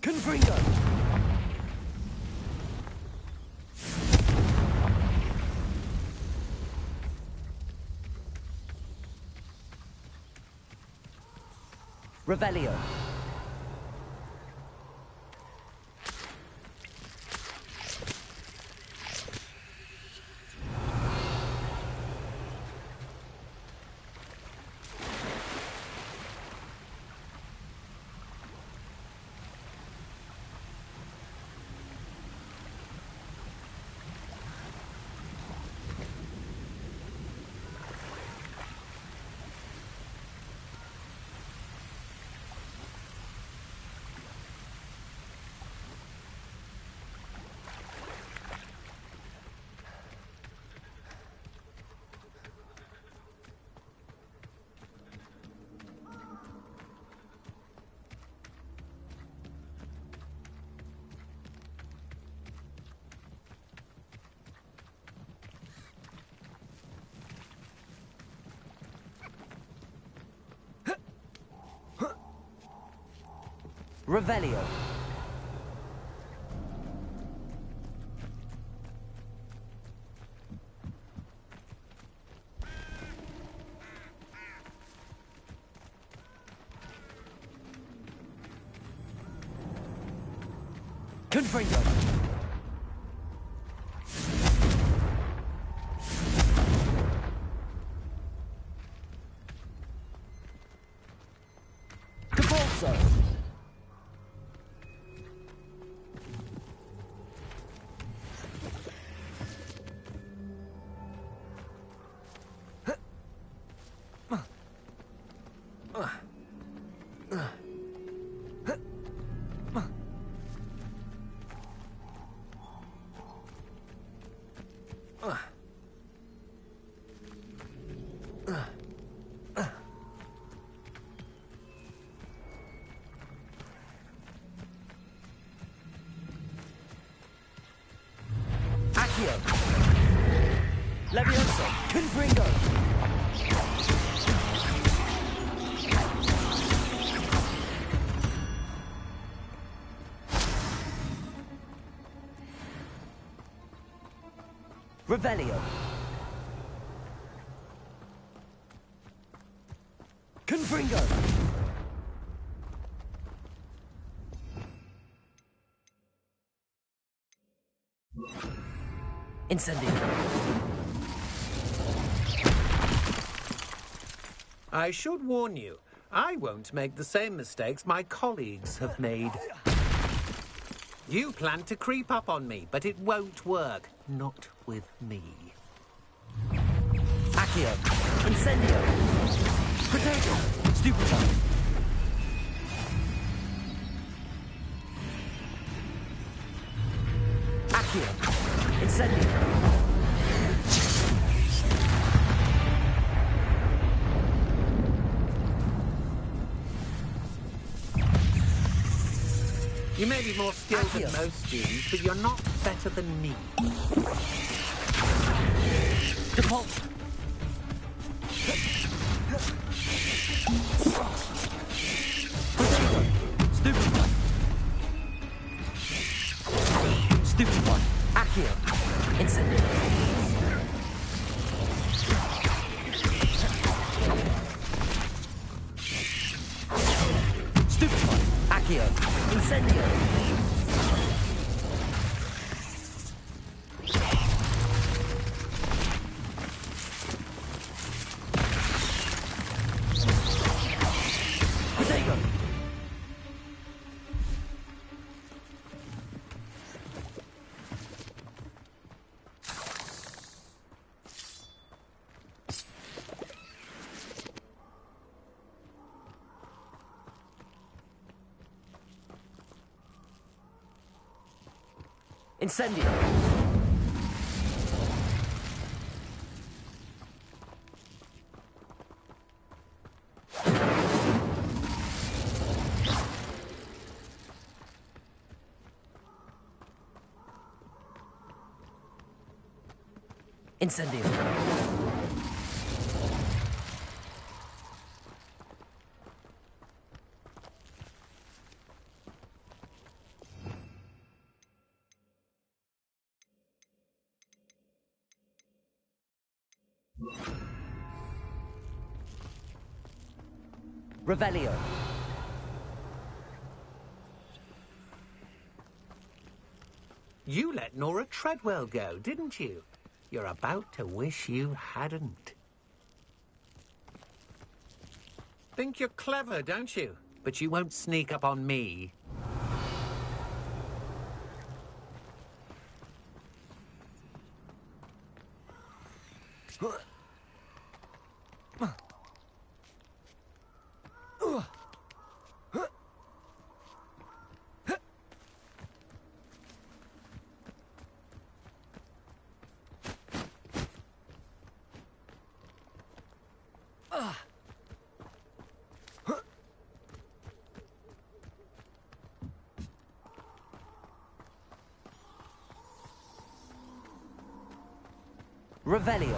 Confringo! Revelio. Revelio. Confringo. Accio! Levioso! Confringo! Revelio! Confringo! Incendio! I should warn you, I won't make the same mistakes my colleagues have made. You plan to creep up on me, but it won't work. Not with me. Accio! Incendio! Potato! Stupefy! Accio! Incendio! You may be more skilled than most students, but you're not better than me. Default! Potato! Stupefy! Stupefy! Accio! Incendio! Stupefy! Accio! Incendio! Potato! Incendio! Incendio! Revelio! You let Nora Treadwell go, didn't you? You're about to wish you hadn't. Think you're clever, don't you? But you won't sneak up on me. Revelio!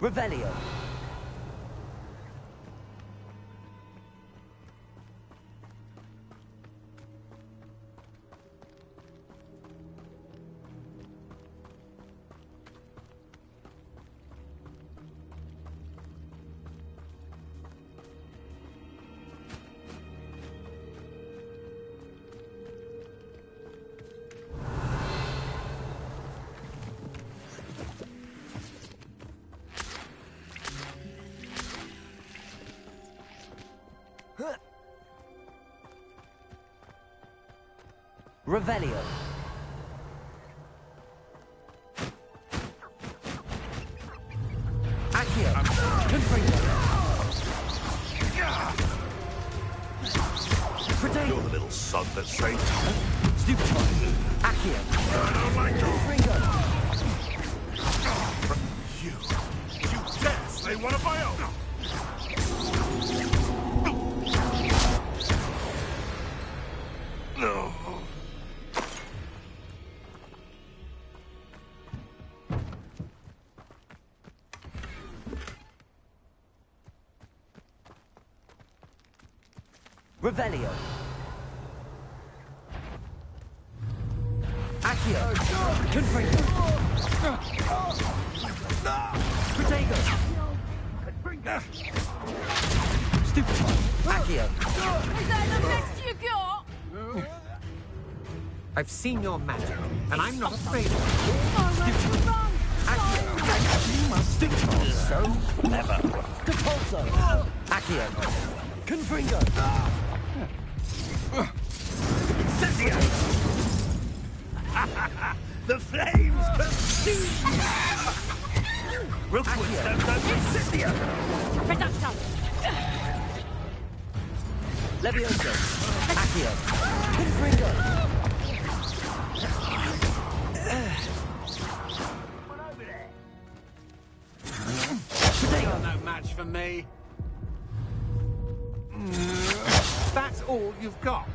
Revelio. Revelio. Accio. Confringo. You're the little sod that saved me. Stupefy. Accio. I don't like Confringo. You dare slay one of my own? No. Revelio. Accio. Confringo. Protego. Stupefy. Accio. Is that the best you got? I've seen your magic, and I'm not afraid of it. Stupefy. So clever. Depulso. Accio. Confringo. Incendio! The flames consume! Rookwood steps up Incendio! Reducto! Levioso. Accio. Confringo. You're no match for me. That's all you've got.